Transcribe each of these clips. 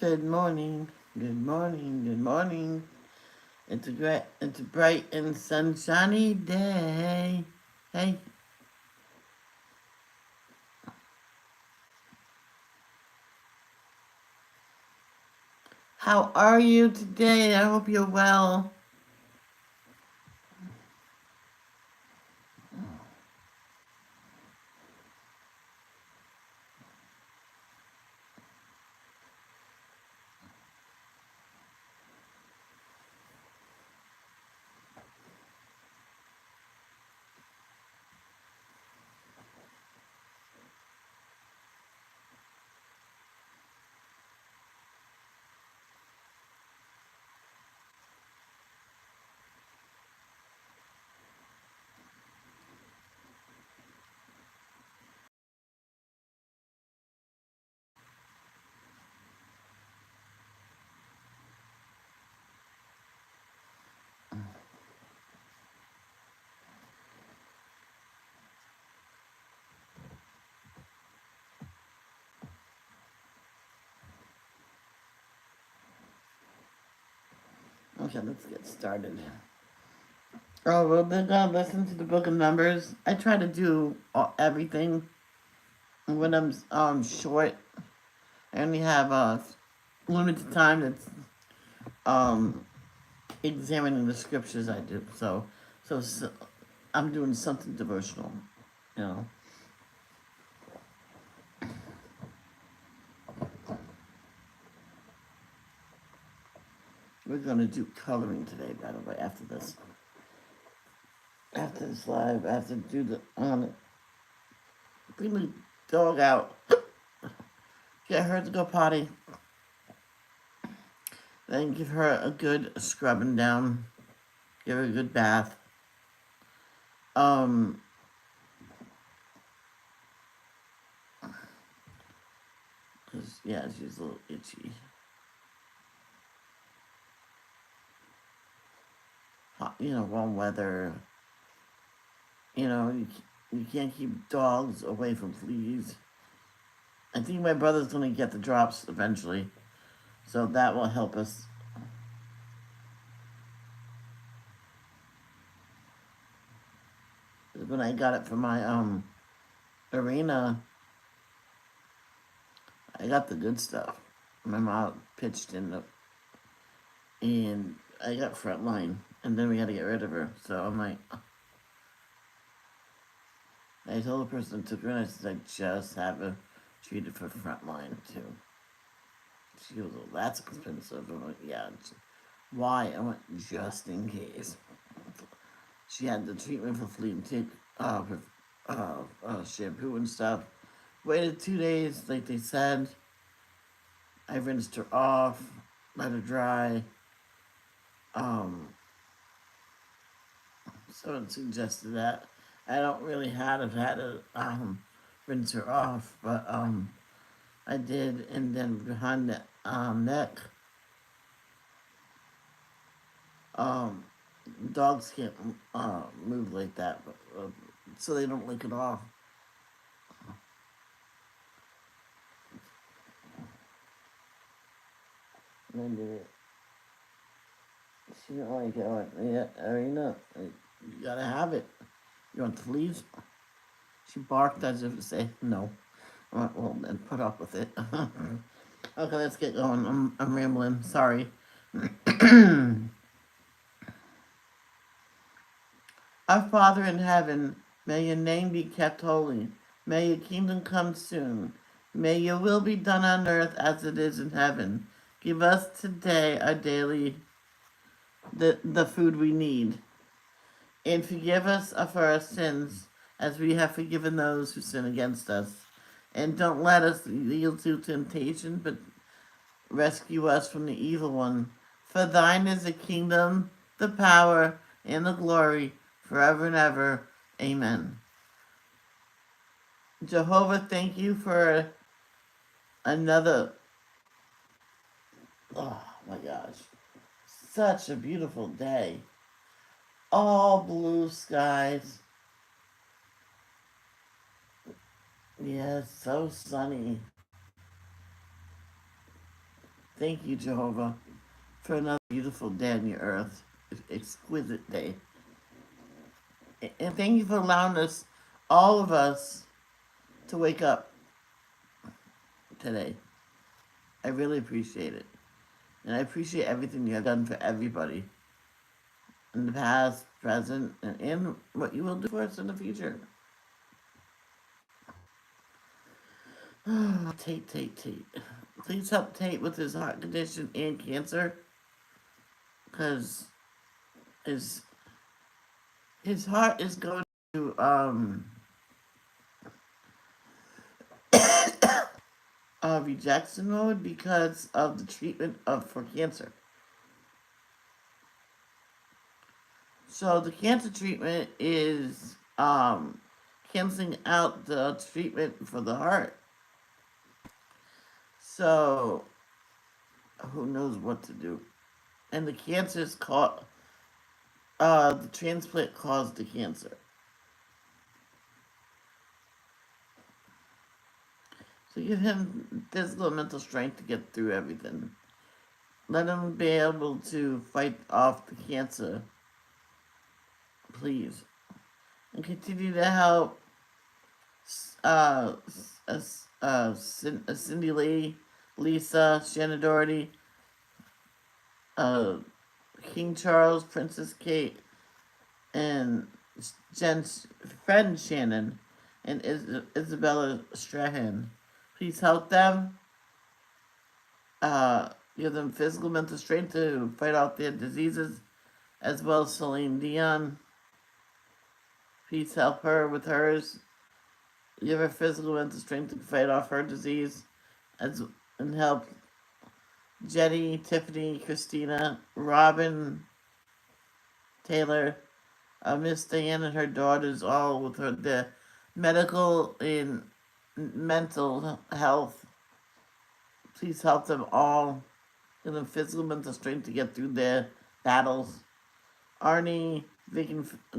Good morning, good morning, good morning. It's a bright and sunshiny day. Hey, how are you today? I hope you're well. Okay, let's get started. Oh, well, we're gonna listen to the Book of Numbers. I try to do everything when I'm short. I only have limited time that's um examining the scriptures I do. So I'm doing something devotional, you know. We're gonna do coloring today, by the way. After this live, I have to do the bring the dog out, get her to go potty, then give her a good scrubbing down, give her a good bath. Um, cause yeah, she's a little itchy. Hot, warm weather. You know, you can't keep dogs away from fleas. I think my brother's gonna get the drops eventually, so that will help us. When I got it from my arena, I got the good stuff. My mom pitched in and I got frontline, and then we had to get rid of her. So I'm like, I told the person that took her, and I said, I just have her treated for frontline too. She goes, well, that's expensive. I'm like, yeah. Why? I went, just in case. She had the treatment for flea and tick, shampoo and stuff. Waited 2 days, like they said. I rinsed her off, let her dry. Um, Someone suggested that. I don't really have had to rinse her off, but I did, and then behind the neck, um, dogs can't move like that, but, so they don't lick it off. And I did it. She didn't like it. I went, yeah, Arena, you gotta have it. You want to leave? She barked as if to say no. I went, well, then put up with it. Okay, let's get going. I'm rambling. Sorry. Our Father in heaven, may your name be kept holy. May your kingdom come soon. May your will be done on earth as it is in heaven. Give us today our daily the food we need. And forgive us of our sins as we have forgiven those who sin against us. And don't let us yield to temptation, but rescue us from the evil one. For thine is the kingdom, the power, and the glory, forever and ever. Amen. Jehovah, thank you for another, oh my gosh, such a beautiful day. All blue skies. Yes, so sunny. Thank you, Jehovah, for another beautiful day on your earth, exquisite day. And thank you for allowing us, all of us, to wake up today. I really appreciate it. And I appreciate everything you have done for everybody in the past, present, and what you will do for us in the future. Tate. Please help Tate with his heart condition and cancer, because his heart is going to rejection mode because of the treatment for cancer. So the cancer treatment is canceling out the treatment for the heart. So who knows what to do? And the cancer is called the transplant caused the cancer. So give him physical and mental strength to get through everything. Let him be able to fight off the cancer, please. And continue to help Cindy Lee, Lisa, Shannon Doherty, King Charles, Princess Kate, and Jen's friend Shannon, and Isabella Strahan. Please help them. Give them physical, mental strength to fight off their diseases, as well as Celine Dion. Please help her with hers. Give her physical, mental strength to fight off her disease, and help Jenny, Tiffany, Christina, Robin, Taylor, Miss Diane and her daughters, all with their medical and mental health. Please help them all. Give them physical, mental strength to get through their battles. Arnie,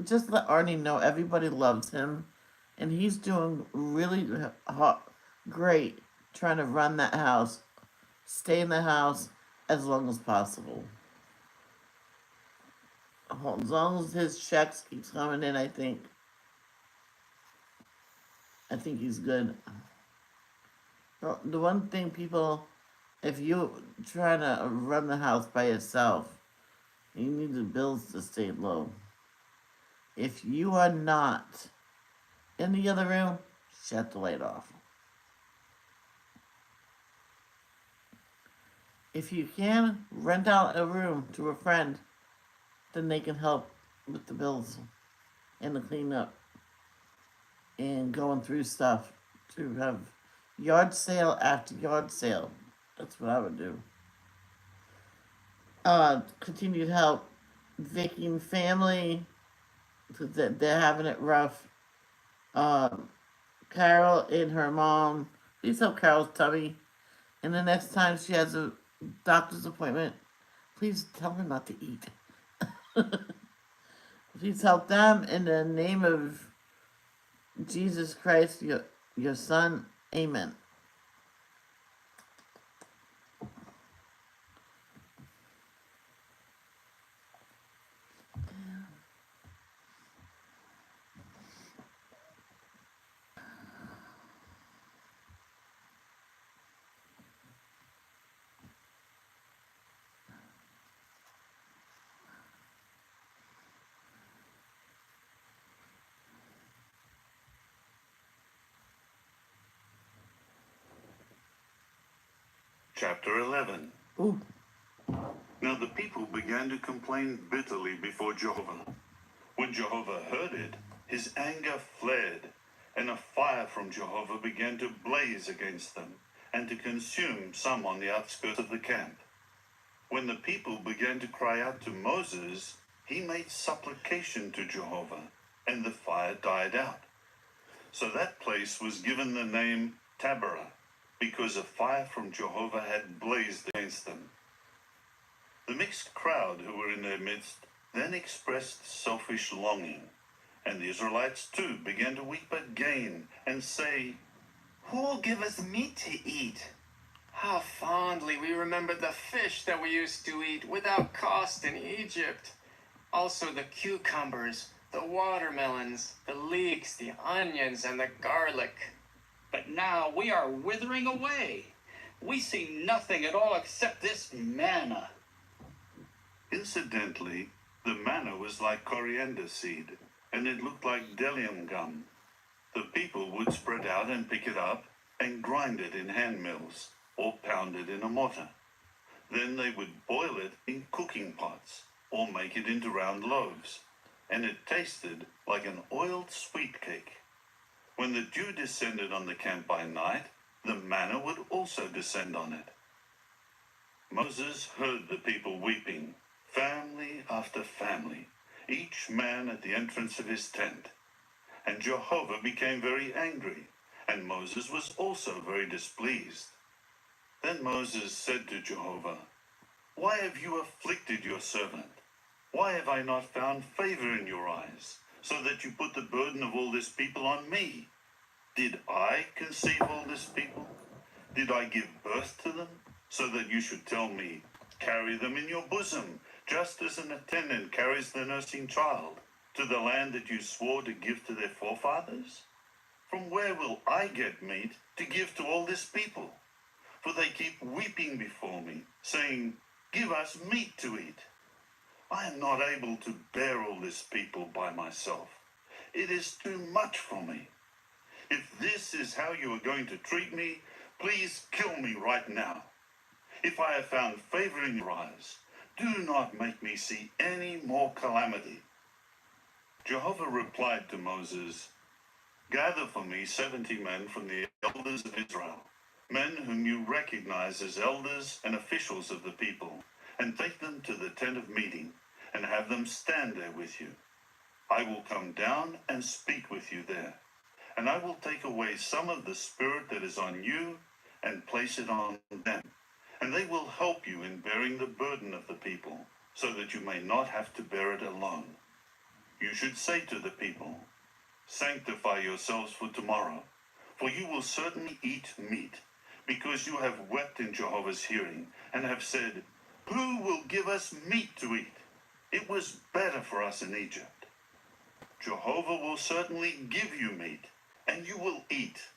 just let Arnie know everybody loves him, and he's doing really great trying to run that house, stay in the house as long as possible. As long as his checks keeps coming in, I think he's good. The one thing, people, if you try to run the house by yourself, you need the bills to stay low. If you are not in the other room, shut the light off. If you can, rent out a room to a friend, then they can help with the bills and the cleanup and going through stuff to have yard sale after yard sale. That's what I would do. Continued help Vicky and family, because they're having it rough. Carol and her mom. Please help Carol's tummy. And the next time she has a doctor's appointment, please tell her not to eat. Please help them in the name of Jesus Christ, your son. Amen. Chapter 11. Ooh. Now the people began to complain bitterly before Jehovah. When Jehovah heard it, his anger fled, and a fire from Jehovah began to blaze against them, and to consume some on the outskirts of the camp. When the people began to cry out to Moses, he made supplication to Jehovah, and the fire died out. So that place was given the name Taberah, because a fire from Jehovah had blazed against them. The mixed crowd who were in their midst then expressed selfish longing, and the Israelites too began to weep again and say, "Who will give us meat to eat?" How fondly we remember the fish that we used to eat without cost in Egypt. Also the cucumbers, the watermelons, the leeks, the onions, and the garlic. But now we are withering away. We see nothing at all except this manna. Incidentally, the manna was like coriander seed, and it looked like bdellium gum. The people would spread out and pick it up and grind it in hand mills or pound it in a mortar. Then they would boil it in cooking pots or make it into round loaves, and it tasted like an oiled sweet cake. When the dew descended on the camp by night, the manna would also descend on it. Moses heard the people weeping, family after family, each man at the entrance of his tent. And Jehovah became very angry, and Moses was also very displeased. Then Moses said to Jehovah, "Why have you afflicted your servant? Why have I not found favor in your eyes, so that you put the burden of all this people on me? Did I conceive all this people? Did I give birth to them, so that you should tell me, 'Carry them in your bosom, just as an attendant carries the nursing child, to the land that you swore to give to their forefathers?' From where will I get meat to give to all this people? For they keep weeping before me, saying, 'Give us meat to eat.' I am not able to bear all this people by myself. It is too much for me. If this is how you are going to treat me, please kill me right now. If I have found favor in your eyes, do not make me see any more calamity." Jehovah replied to Moses, "Gather for me 70 men from the elders of Israel, men whom you recognize as elders and officials of the people, and take them to the tent of meeting, and have them stand there with you. I will come down and speak with you there, and I will take away some of the spirit that is on you and place it on them, and they will help you in bearing the burden of the people, so that you may not have to bear it alone. You should say to the people, 'Sanctify yourselves for tomorrow, for you will certainly eat meat, because you have wept in Jehovah's hearing, and have said, "Who will give us meat to eat? It was better for us in Egypt." Jehovah will certainly give you meat, and you will eat.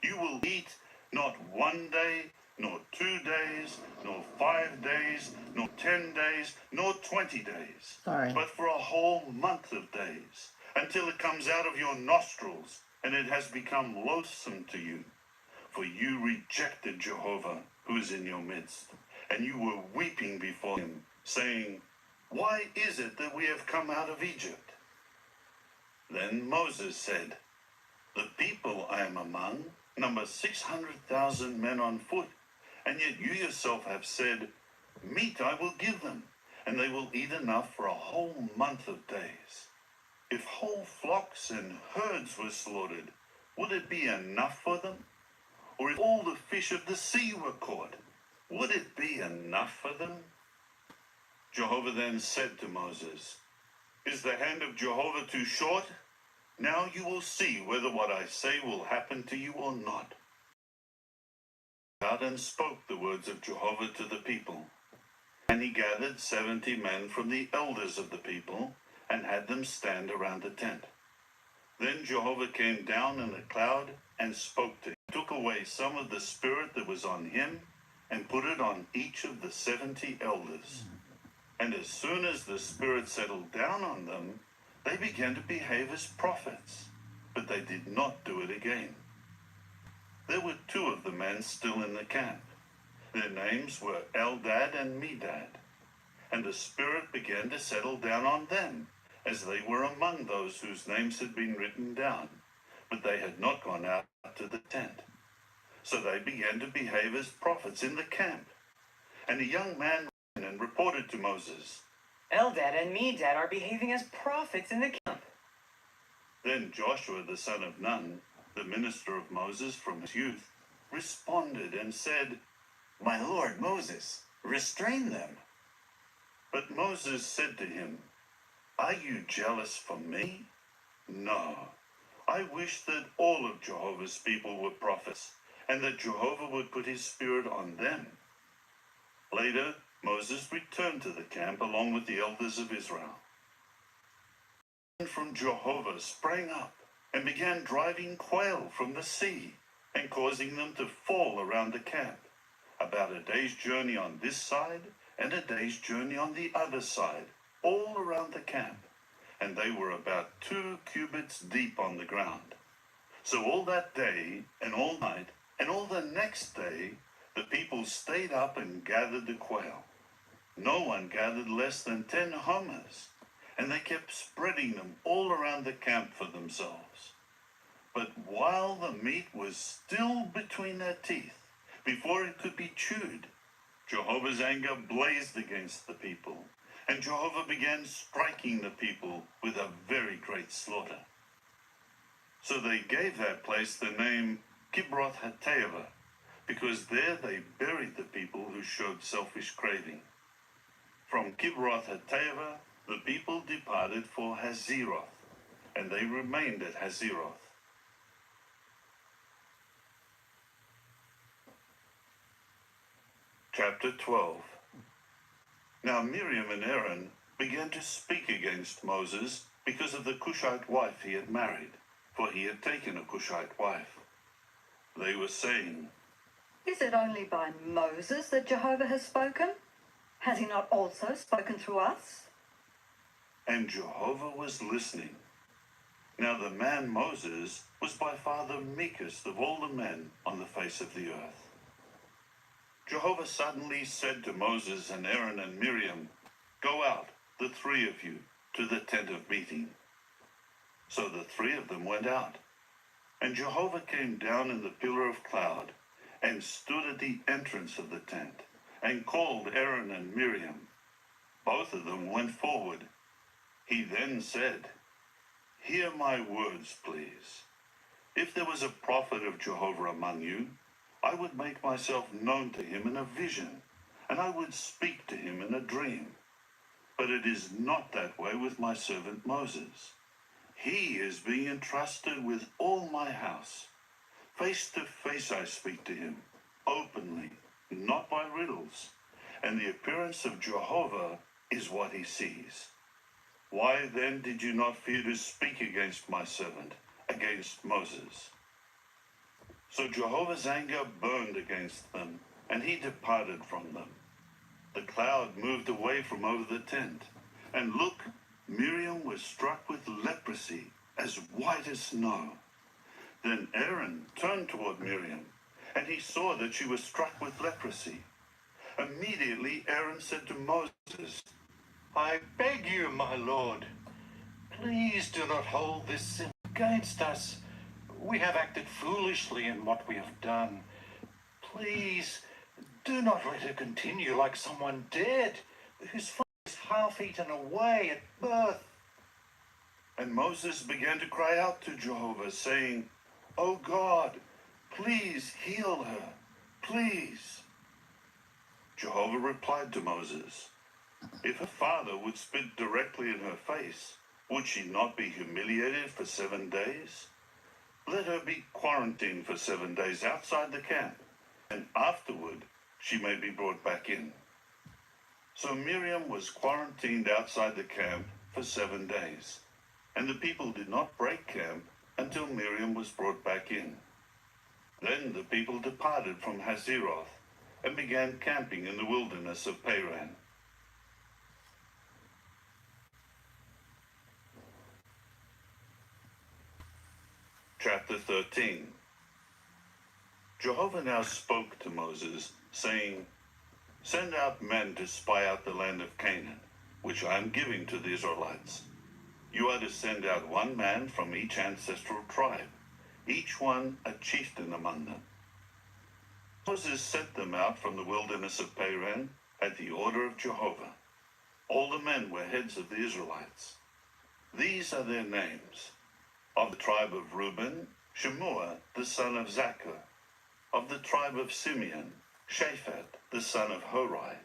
You will eat not 1 day, nor 2 days, nor 5 days, nor 10 days, nor 20 days, but for a whole month of days, until it comes out of your nostrils, and it has become loathsome to you. For you rejected Jehovah, who is in your midst, and you were weeping before him, saying, "Why is it that we have come out of Egypt?" Then Moses said, "The people I am among number 600,000 men on foot, and yet you yourself have said, 'Meat I will give them, and they will eat enough for a whole month of days.' If whole flocks and herds were slaughtered, would it be enough for them? Or if all the fish of the sea were caught, would it be enough for them?" Jehovah then said to Moses, "Is the hand of Jehovah too short? Now you will see whether what I say will happen to you or not." Out and spoke the words of Jehovah to the people. And he gathered 70 men from the elders of the people, and had them stand around the tent. Then Jehovah came down in a cloud and spoke to him, took away some of the spirit that was on him, and put it on each of the 70 elders. And as soon as the spirit settled down on them, they began to behave as prophets, but they did not do it again. There were 2 of the men still in the camp. Their names were Eldad and Medad, and the spirit began to settle down on them, as they were among those whose names had been written down, but they had not gone out to the tent. So they began to behave as prophets in the camp. And a young man ran and reported to Moses, Eldad and Medad are behaving as prophets in the camp. Then Joshua the son of Nun, the minister of Moses from his youth, responded and said, "My lord Moses, restrain them." But Moses said to him, "Are you jealous for me? No. I wish that all of Jehovah's people were prophets, and that Jehovah would put his spirit on them. Later, Moses returned to the camp along with the elders of Israel. From Jehovah sprang up and began driving quail from the sea and causing them to fall around the camp, about a day's journey on this side and a day's journey on the other side, all around the camp, and they were about 2 cubits deep on the ground. So all that day and all night and all the next day, the people stayed up and gathered the quail. No one gathered less than 10 homers, and they kept spreading them all around the camp for themselves. But while the meat was still between their teeth, before it could be chewed, Jehovah's anger blazed against the people, and Jehovah began striking the people with a very great slaughter. So they gave that place the name Kibroth Hattaavah, because there they buried the people who showed selfish craving. From Kibroth Hattaavah, the people departed for Hazeroth, and they remained at Hazeroth. Chapter 12. Now Miriam and Aaron began to speak against Moses because of the Cushite wife he had married, for he had taken a Cushite wife. They were saying, Is it only by Moses that Jehovah has spoken? Has he not also spoken through us? and Jehovah was listening. Now the man Moses was by far the meekest of all the men on the face of the earth. Jehovah suddenly said to Moses and Aaron and Miriam, Go out, the 3 of you, to the tent of meeting. So the 3 of them went out. And Jehovah came down in the pillar of cloud and stood at the entrance of the tent and called Aaron and Miriam. Both of them went forward. He then said, Hear my words, please. If there was a prophet of Jehovah among you, I would make myself known to him in a vision, and I would speak to him in a dream. But it is not that way with my servant Moses. He is being entrusted with all my house. Face to face I speak to him, openly, not by riddles. And the appearance of Jehovah is what he sees. Why then did you not fear to speak against my servant, against Moses? So Jehovah's anger burned against them, and he departed from them. The cloud moved away from over the tent, and look, Miriam was struck with leprosy, as white as snow. Then Aaron turned toward Miriam, and he saw that she was struck with leprosy. Immediately Aaron said to Moses, I beg you, my lord, please do not hold this sin against us. We have acted foolishly in what we have done. Please, do not let her continue like someone dead, whose flesh is half eaten away at birth. And Moses began to cry out to Jehovah, saying, O God, please heal her, please. Jehovah replied to Moses, If her father would spit directly in her face, would she not be humiliated for 7 days? Let her be quarantined for 7 days outside the camp, and afterward she may be brought back in. So Miriam was quarantined outside the camp for 7 days, and the people did not break camp until Miriam was brought back in. Then the people departed from Hazeroth and began camping in the wilderness of Paran. Chapter 13. Jehovah now spoke to Moses, saying, Send out men to spy out the land of Canaan, which I am giving to the Israelites. You are to send out 1 man from each ancestral tribe, each one a chieftain among them. Moses sent them out from the wilderness of Paran at the order of Jehovah. All the men were heads of the Israelites. These are their names. Of the tribe of Reuben, Shemua, the son of Zaccur. Of the tribe of Simeon, Shaphat, the son of Hori.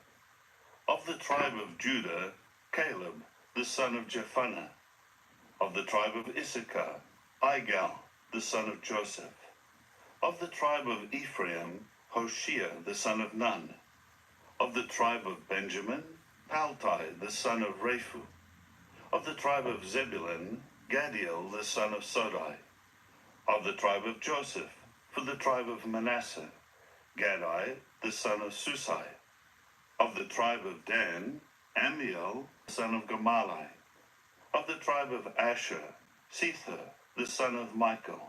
Of the tribe of Judah, Caleb, the son of Jephunneh. Of the tribe of Issachar, Igal, the son of Joseph. Of the tribe of Ephraim, Hoshea the son of Nun. Of the tribe of Benjamin, Paltai the son of Raphu. Of the tribe of Zebulun, Gadiel the son of Sodai. Of the tribe of Joseph, for the tribe of Manasseh, Gadai the son of Susai. Of the tribe of Dan, Amiel the son of Gamalai. Of the tribe of Asher, Sether the son of Michael.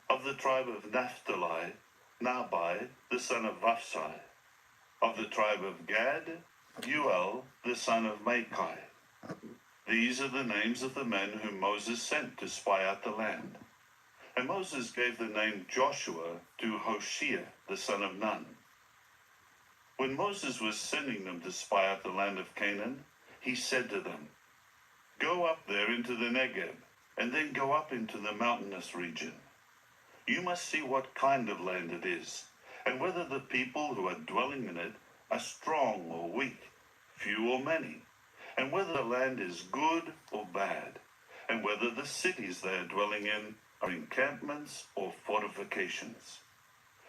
Of the tribe of Naphtali, Nabai the son of Vapsai. Of the tribe of Gad, Uel the son of Machi. These are the names of the men whom Moses sent to spy out the land. And Moses gave the name Joshua to Hoshea the son of Nun. When Moses was sending them to spy out the land of Canaan, he said to them, "Go up there into the Negeb, and then go up into the mountainous region. You must see what kind of land it is, and whether the people who are dwelling in it are strong or weak, few or many, and whether the land is good or bad, and whether the cities they are dwelling in are encampments or fortifications.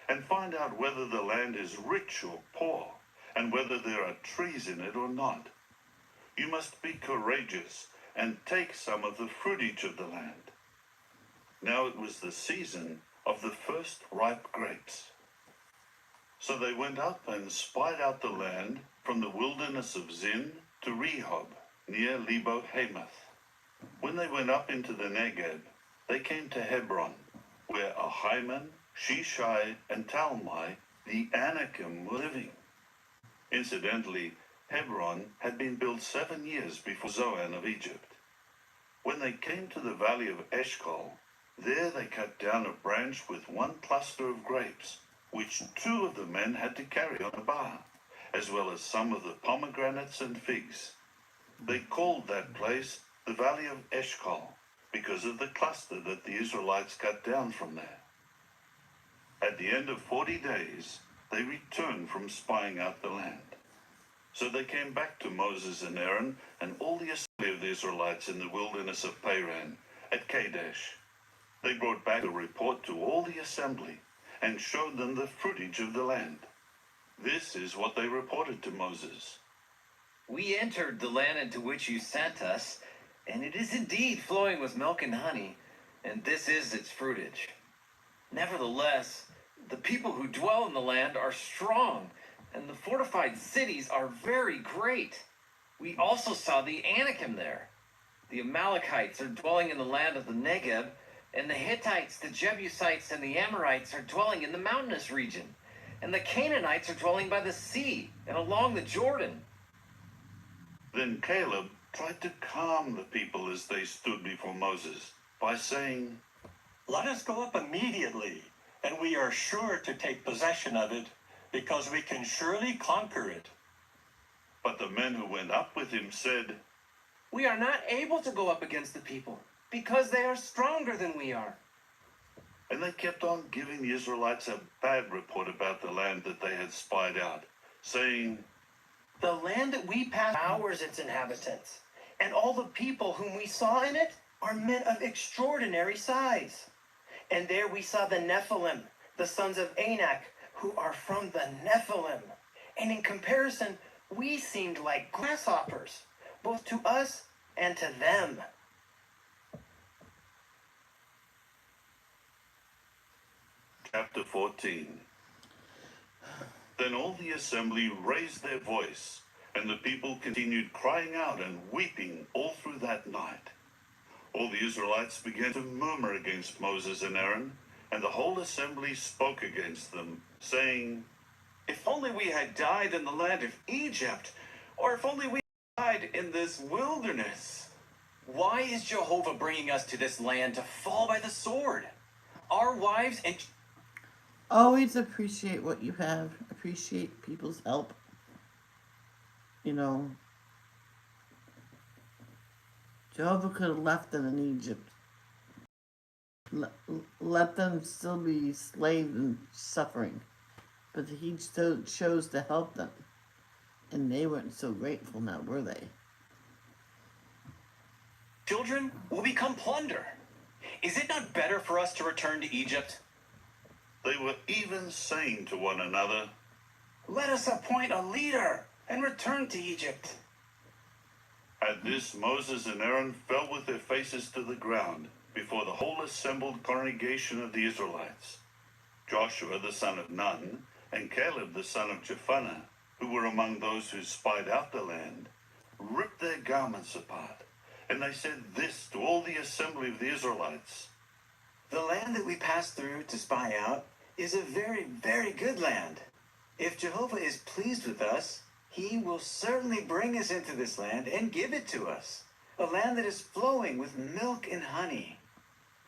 And find out whether the land is rich or poor, and whether there are trees in it or not. You must be courageous and take some of the fruitage of the land." Now it was the season of the first ripe grapes. So they went up and spied out the land from the wilderness of Zin to Rehob, near Lebo Hamath. When they went up into the Negeb, they came to Hebron, where Ahiman, Shishai, and Talmai, the Anakim, were living. Incidentally, Hebron had been built 7 years before Zoan of Egypt. When they came to the valley of Eshcol, there they cut down a branch with one cluster of grapes, which 2 of the men had to carry on a bar, as well as some of the pomegranates and figs. They called that place the valley of Eshcol, because of the cluster that the Israelites cut down from there. At the end of 40 days, they returned from spying out the land. So they came back to Moses and Aaron and all the assembly of the Israelites in the wilderness of Paran at Kadesh. They brought back a report to all the assembly and showed them the fruitage of the land. This is what they reported to Moses. "We entered the land into which you sent us, and it is indeed flowing with milk and honey, and this is its fruitage. Nevertheless, the people who dwell in the land are strong, and the fortified cities are very great. We also saw the Anakim there. The Amalekites are dwelling in the land of the Negeb, and the Hittites, the Jebusites, and the Amorites are dwelling in the mountainous region, and the Canaanites are dwelling by the sea and along the Jordan." Then Caleb tried to calm the people as they stood before Moses by saying, Let us go up immediately, and we are sure to take possession of it, because we can surely conquer it. But the men who went up with him said, "We are not able to go up against the people, because they are stronger than we are." and they kept on giving the Israelites a bad report about the land that they had spied out, saying, "The land that we passed ours its inhabitants, and all the people whom we saw in it are men of extraordinary size. And there we saw the Nephilim, the sons of Anak, who are from the Nephilim. And in comparison, we seemed like grasshoppers, both to us and to them." Chapter 14. Then all the assembly raised their voice, and the people continued crying out and weeping all through that night. All the Israelites began to murmur against Moses and Aaron, and the whole assembly spoke against them, saying, "If only we had died in the land of Egypt, or if only we had died in this wilderness. Why is Jehovah bringing us to this land to fall by the sword? Our wives and... Always appreciate what you have. Appreciate people's help. You know, Jehovah could have left them in Egypt. Let them still be slaves and suffering. But he chose to help them. And they weren't so grateful now, were they? children will become plunder. Is it not better for us to return to Egypt?" They were even saying to one another, Let us appoint a leader and return to Egypt. At this, Moses and Aaron fell with their faces to the ground before the whole assembled congregation of the Israelites. Joshua the son of Nun and Caleb the son of Jephunneh, who were among those who spied out the land, ripped their garments apart, and they said this to all the assembly of the Israelites. The land that we passed through to spy out is a very, very good land. If Jehovah is pleased with us, he will certainly bring us into this land and give it to us, a land that is flowing with milk and honey.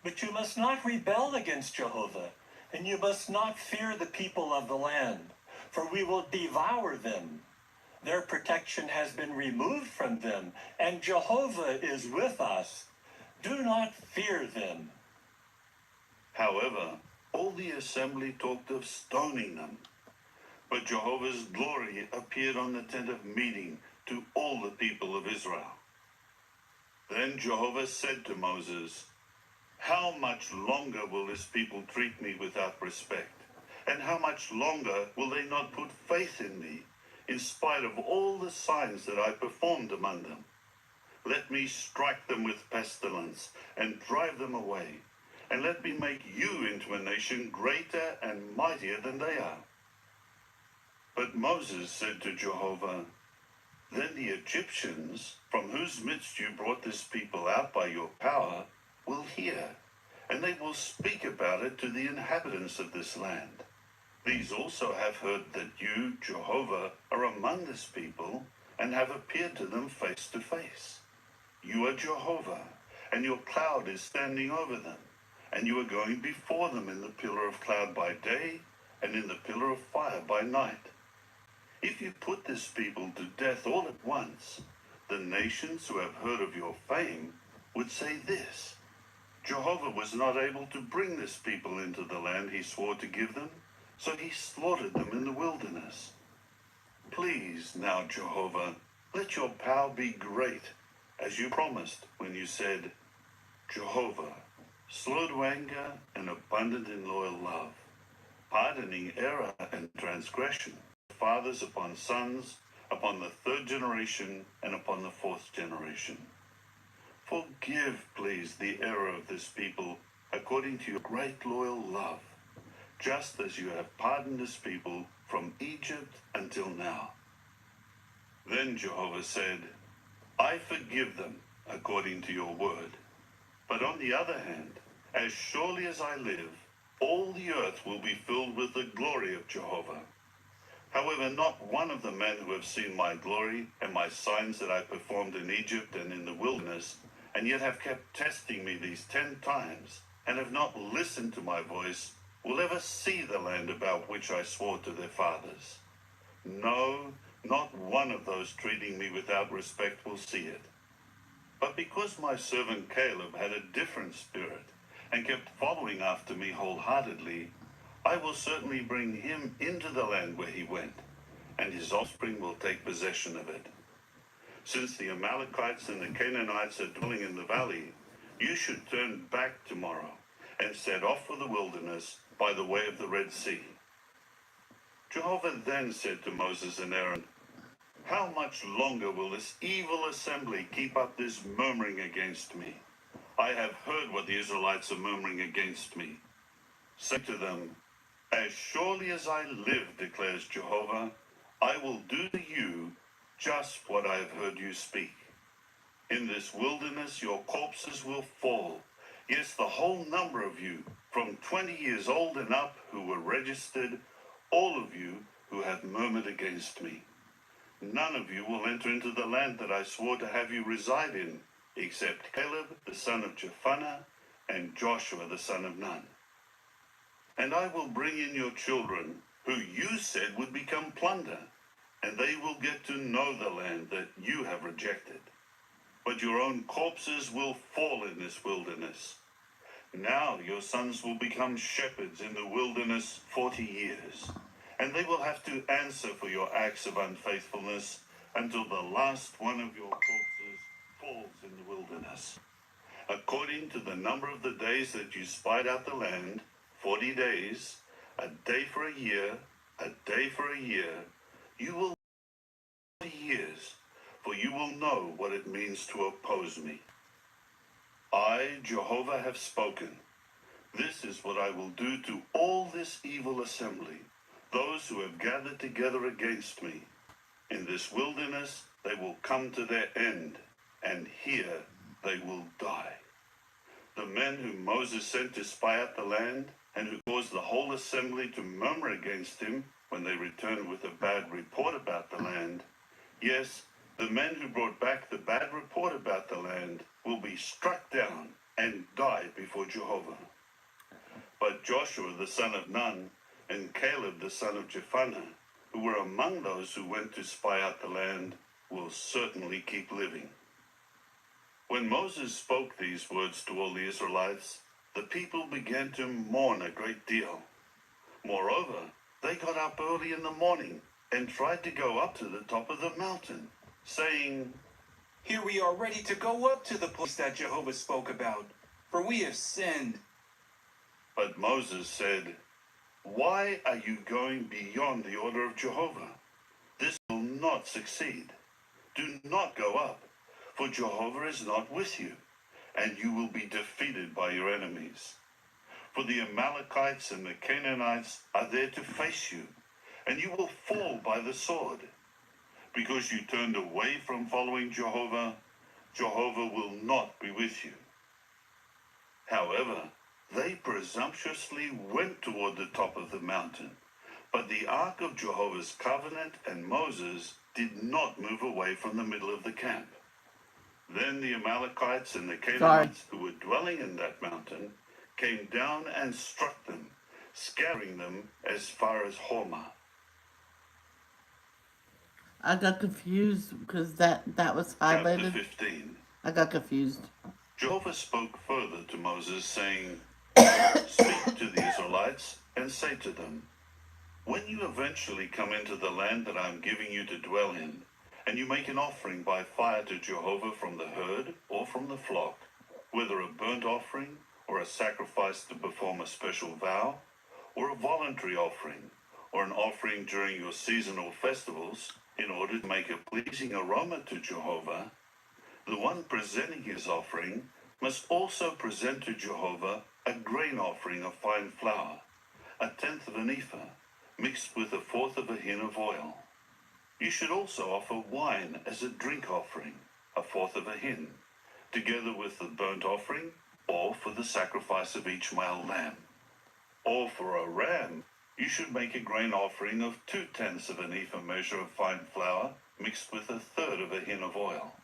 But you must not rebel against Jehovah, and you must not fear the people of the land, for we will devour them. Their protection has been removed from them, and Jehovah is with us. Do not fear them. However, all the assembly talked of stoning them. But Jehovah's glory appeared on the tent of meeting to all the people of Israel. Then Jehovah said to Moses, How much longer will this people treat me without respect? And how much longer will they not put faith in me, in spite of all the signs that I performed among them? Let me strike them with pestilence and drive them away, and let me make you into a nation greater and mightier than they are. But Moses said to Jehovah, Then the Egyptians, from whose midst you brought this people out by your power, will hear, and they will speak about it to the inhabitants of this land. These also have heard that you, Jehovah, are among this people, and have appeared to them face to face. You are Jehovah, and your cloud is standing over them, and you are going before them in the pillar of cloud by day, and in the pillar of fire by night. If you put this people to death all at once, the nations who have heard of your fame would say this, Jehovah was not able to bring this people into the land he swore to give them, so he slaughtered them in the wilderness. Please now, Jehovah, let your power be great, as you promised when you said, Jehovah, slow to anger and abundant in loyal love, pardoning error and transgression, fathers upon sons, upon the third generation, and upon the fourth generation. Forgive, please, the error of this people according to your great loyal love, just as you have pardoned this people from Egypt until now. Then Jehovah said, I forgive them according to your word. But on the other hand, as surely as I live, all the earth will be filled with the glory of Jehovah. However, not one of the men who have seen my glory and my signs that I performed in Egypt and in the wilderness, and yet have kept testing me these 10 times, and have not listened to my voice, will ever see the land about which I swore to their fathers. No, not one of those treating me without respect will see it. But because my servant Caleb had a different spirit, and kept following after me wholeheartedly, I will certainly bring him into the land where he went, and his offspring will take possession of it. Since the Amalekites and the Canaanites are dwelling in the valley, you should turn back tomorrow and set off for the wilderness by the way of the Red Sea. Jehovah then said to Moses and Aaron, How much longer will this evil assembly keep up this murmuring against me? I have heard what the Israelites are murmuring against me. Say to them, As surely as I live, declares Jehovah, I will do to you just what I have heard you speak. In this wilderness your corpses will fall, yes, the whole number of you, from 20 years old and up, who were registered, all of you who have murmured against me. None of you will enter into the land that I swore to have you reside in, except Caleb the son of Jephunneh and Joshua the son of Nun. And I will bring in your children, who you said would become plunder, and they will get to know the land that you have rejected. But your own corpses will fall in this wilderness. Now your sons will become shepherds in the wilderness 40 years, and they will have to answer for your acts of unfaithfulness until the last one of your corpses falls in the wilderness. According to the number of the days that you spied out the land, 40 days, a day for a year, a day for a year, you will 40 years, for you will know what it means to oppose me. I, Jehovah, have spoken. This is what I will do to all this evil assembly, those who have gathered together against me. In this wilderness they will come to their end, and here they will die. The men whom Moses sent to spy out the land, and who caused the whole assembly to murmur against him when they returned with a bad report about the land, yes, the men who brought back the bad report about the land will be struck down and die before Jehovah. But Joshua the son of Nun and Caleb the son of Jephunneh, who were among those who went to spy out the land, will certainly keep living. When Moses spoke these words to all the Israelites, the people began to mourn a great deal. Moreover, they got up early in the morning and tried to go up to the top of the mountain, saying, Here we are ready to go up to the place that Jehovah spoke about, for we have sinned. But Moses said, Why are you going beyond the order of Jehovah? This will not succeed. Do not go up, for Jehovah is not with you, and you will be defeated by your enemies. For the Amalekites and the Canaanites are there to face you, and you will fall by the sword. Because you turned away from following Jehovah, Jehovah will not be with you. However, they presumptuously went toward the top of the mountain, but the ark of Jehovah's covenant and Moses did not move away from the middle of the camp. Then the Amalekites and the Canaanites who were dwelling in that mountain came down and struck them, scattering them as far as Hormah. I got confused because that was Chapter highlighted. 15. I got confused. Jehovah spoke further to Moses, saying, Speak to the Israelites and say to them, When you eventually come into the land that I am giving you to dwell in, and you make an offering by fire to Jehovah from the herd or from the flock, whether a burnt offering or a sacrifice to perform a special vow, or a voluntary offering, or an offering during your seasonal festivals, in order to make a pleasing aroma to Jehovah, the one presenting his offering must also present to Jehovah a grain offering of fine flour, 1/10 of an ephah, mixed with 1/4 of a hin of oil. You should also offer wine as a drink offering, 1/4 of a hin, together with the burnt offering, or for the sacrifice of each male lamb. Or for a ram, you should make a grain offering of 2/10 of an ephah measure of fine flour, mixed with 1/3 of a hin of oil.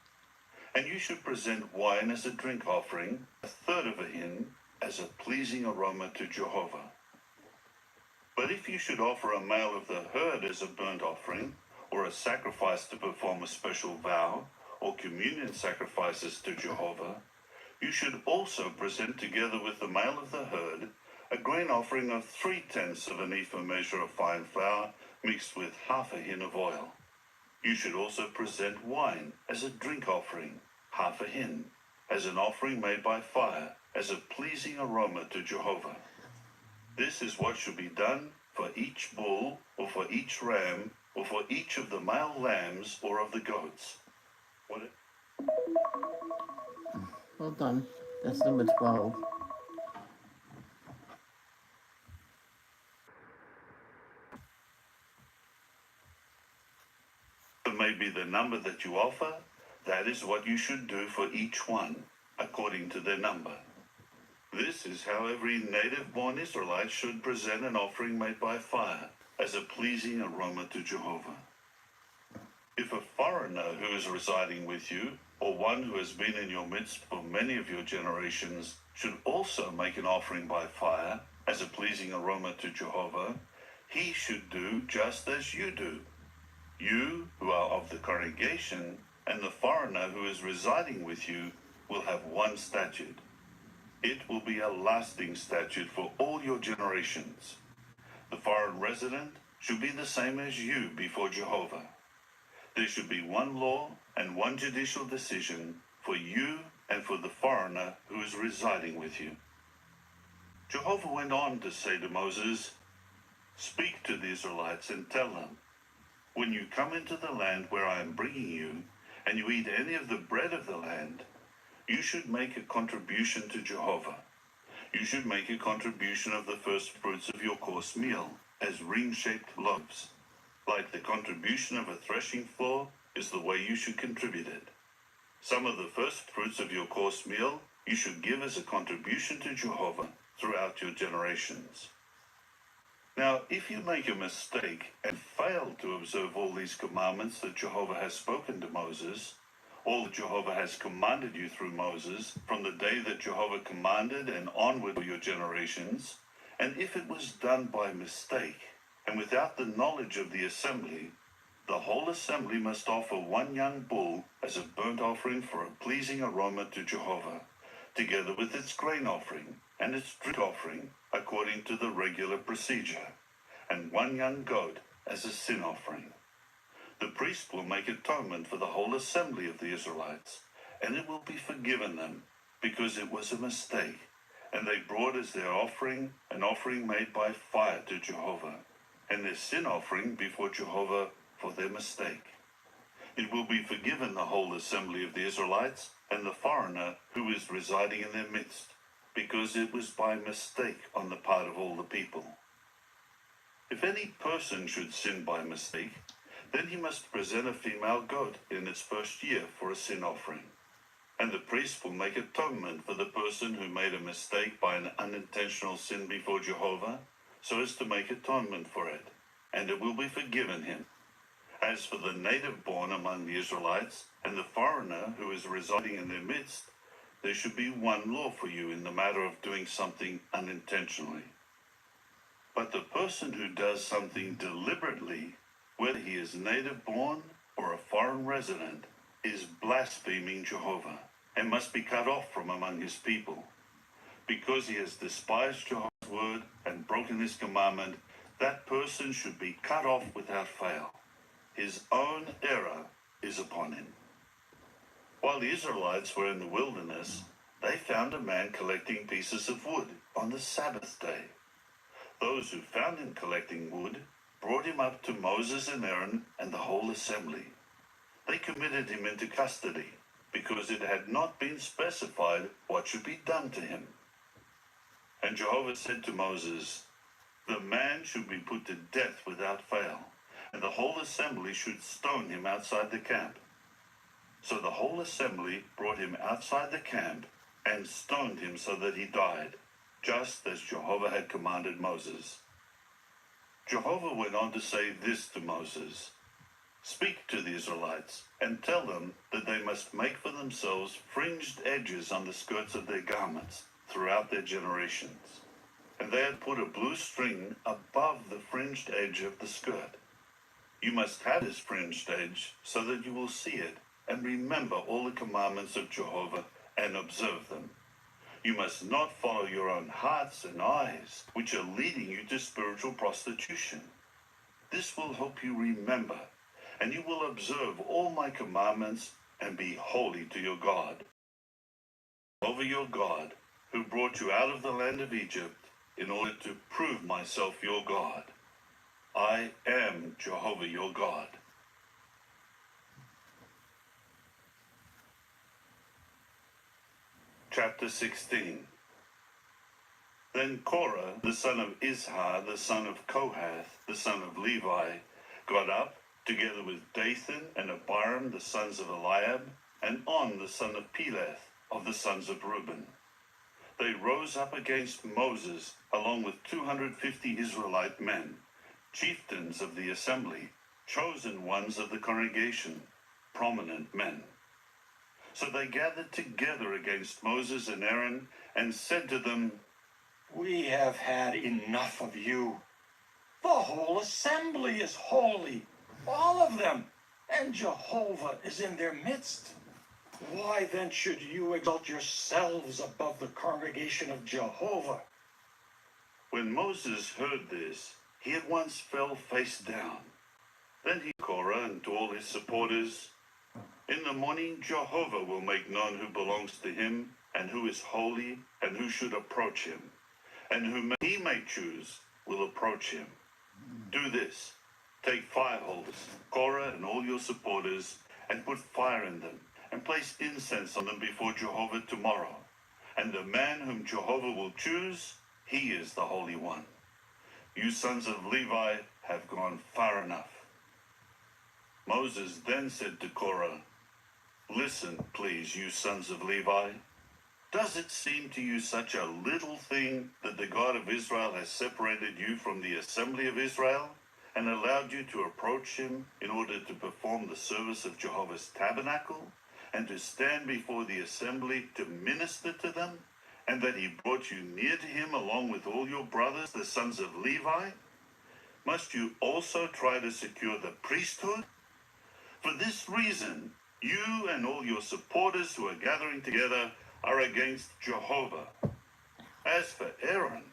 And you should present wine as a drink offering, 1/3 of a hin, as a pleasing aroma to Jehovah. But if you should offer a male of the herd as a burnt offering, or a sacrifice to perform a special vow, or communion sacrifices to Jehovah, you should also present together with the male of the herd a grain offering of 3/10 of an ephah measure of fine flour, mixed with 1/2 a hin of oil. You should also present wine as a drink offering, 1/2 a hin, as an offering made by fire, as a pleasing aroma to Jehovah. This is what should be done for each bull, or for each ram, or for each of the male lambs or of the goats. Hold on. That's number 12. May be the number that you offer, that is what you should do for each one, according to their number. This is how every native-born Israelite should present an offering made by fire, as a pleasing aroma to Jehovah. If a foreigner who is residing with you, or one who has been in your midst for many of your generations, should also make an offering by fire, as a pleasing aroma to Jehovah, he should do just as you do. You, who are of the congregation, and the foreigner who is residing with you, will have one statute. It will be a lasting statute for all your generations. The foreign resident should be the same as you before Jehovah. There should be one law and one judicial decision for you and for the foreigner who is residing with you. Jehovah went on to say to Moses, Speak to the Israelites and tell them, when you come into the land where I am bringing you, and you eat any of the bread of the land, you should make a contribution to Jehovah. You should make a contribution of the first fruits of your course meal as ring-shaped loaves. Like the contribution of a threshing floor is the way you should contribute it. Some of the first fruits of your course meal you should give as a contribution to Jehovah throughout your generations. Now, if you make a mistake and fail to observe all these commandments that Jehovah has spoken to Moses, all that Jehovah has commanded you through Moses, from the day that Jehovah commanded and onward for your generations, and if it was done by mistake, and without the knowledge of the assembly, the whole assembly must offer one young bull as a burnt offering for a pleasing aroma to Jehovah, together with its grain offering and its drink offering, according to the regular procedure, and one young goat as a sin offering. The priest will make atonement for the whole assembly of the Israelites, and it will be forgiven them, because it was a mistake, and they brought as their offering an offering made by fire to Jehovah, and their sin offering before Jehovah for their mistake. It will be forgiven the whole assembly of the Israelites and the foreigner who is residing in their midst, because it was by mistake on the part of all the people. If any person should sin by mistake, then he must present a female goat in its first year for a sin offering. And the priest will make atonement for the person who made a mistake by an unintentional sin before Jehovah, so as to make atonement for it, and it will be forgiven him. As for the native born among the Israelites and the foreigner who is residing in their midst, there should be one law for you in the matter of doing something unintentionally. But the person who does something deliberately, whether he is native born or a foreign resident, is blaspheming Jehovah and must be cut off from among his people. Because he has despised Jehovah's word and broken his commandment, that person should be cut off without fail. His own error is upon him. While the Israelites were in the wilderness, they found a man collecting pieces of wood on the Sabbath day. Those who found him collecting wood brought him up to Moses and Aaron and the whole assembly. They committed him into custody, because it had not been specified what should be done to him. And Jehovah said to Moses, "The man should be put to death without fail, and the whole assembly should stone him outside the camp." So the whole assembly brought him outside the camp and stoned him so that he died, just as Jehovah had commanded Moses. Jehovah went on to say this to Moses: "Speak to the Israelites and tell them that they must make for themselves fringed edges on the skirts of their garments throughout their generations." And they had put a blue string above the fringed edge of the skirt. You must have this fringed edge so that you will see it and remember all the commandments of Jehovah and observe them. You must not follow your own hearts and eyes, which are leading you to spiritual prostitution. This will help you remember, and you will observe all my commandments and be holy to your God. Over your God, who brought you out of the land of Egypt, in order to prove myself your God. I am Jehovah your God. Chapter 16. Then Korah, the son of Izhar, the son of Kohath, the son of Levi, got up, together with Dathan and Abiram, the sons of Eliab, and On, the son of Peleth, of the sons of Reuben. They rose up against Moses, along with 250 Israelite men, chieftains of the assembly, chosen ones of the congregation, prominent men. So they gathered together against Moses and Aaron and said to them, We have had enough of you. The whole assembly is holy, all of them, and Jehovah is in their midst. Why then should you exalt yourselves above the congregation of Jehovah? When Moses heard this, he at once fell face down. Then he Korah and to all his supporters, "In the morning Jehovah will make known who belongs to him, and who is holy, and who should approach him, and whom he may choose will approach him. Do this. Take fire holders, Korah and all your supporters, and put fire in them, and place incense on them before Jehovah tomorrow. And the man whom Jehovah will choose, he is the Holy One. You sons of Levi have gone far enough. Moses then said to Korah, Listen, please, you sons of Levi. Does it seem to you such a little thing that the God of Israel has separated you from the assembly of Israel and allowed you to approach him in order to perform the service of Jehovah's tabernacle and to stand before the assembly to minister to them, and that he brought you near to him along with all your brothers, the sons of Levi? Must you also try to secure the priesthood? For this reason, you and all your supporters who are gathering together are against Jehovah. As for Aaron,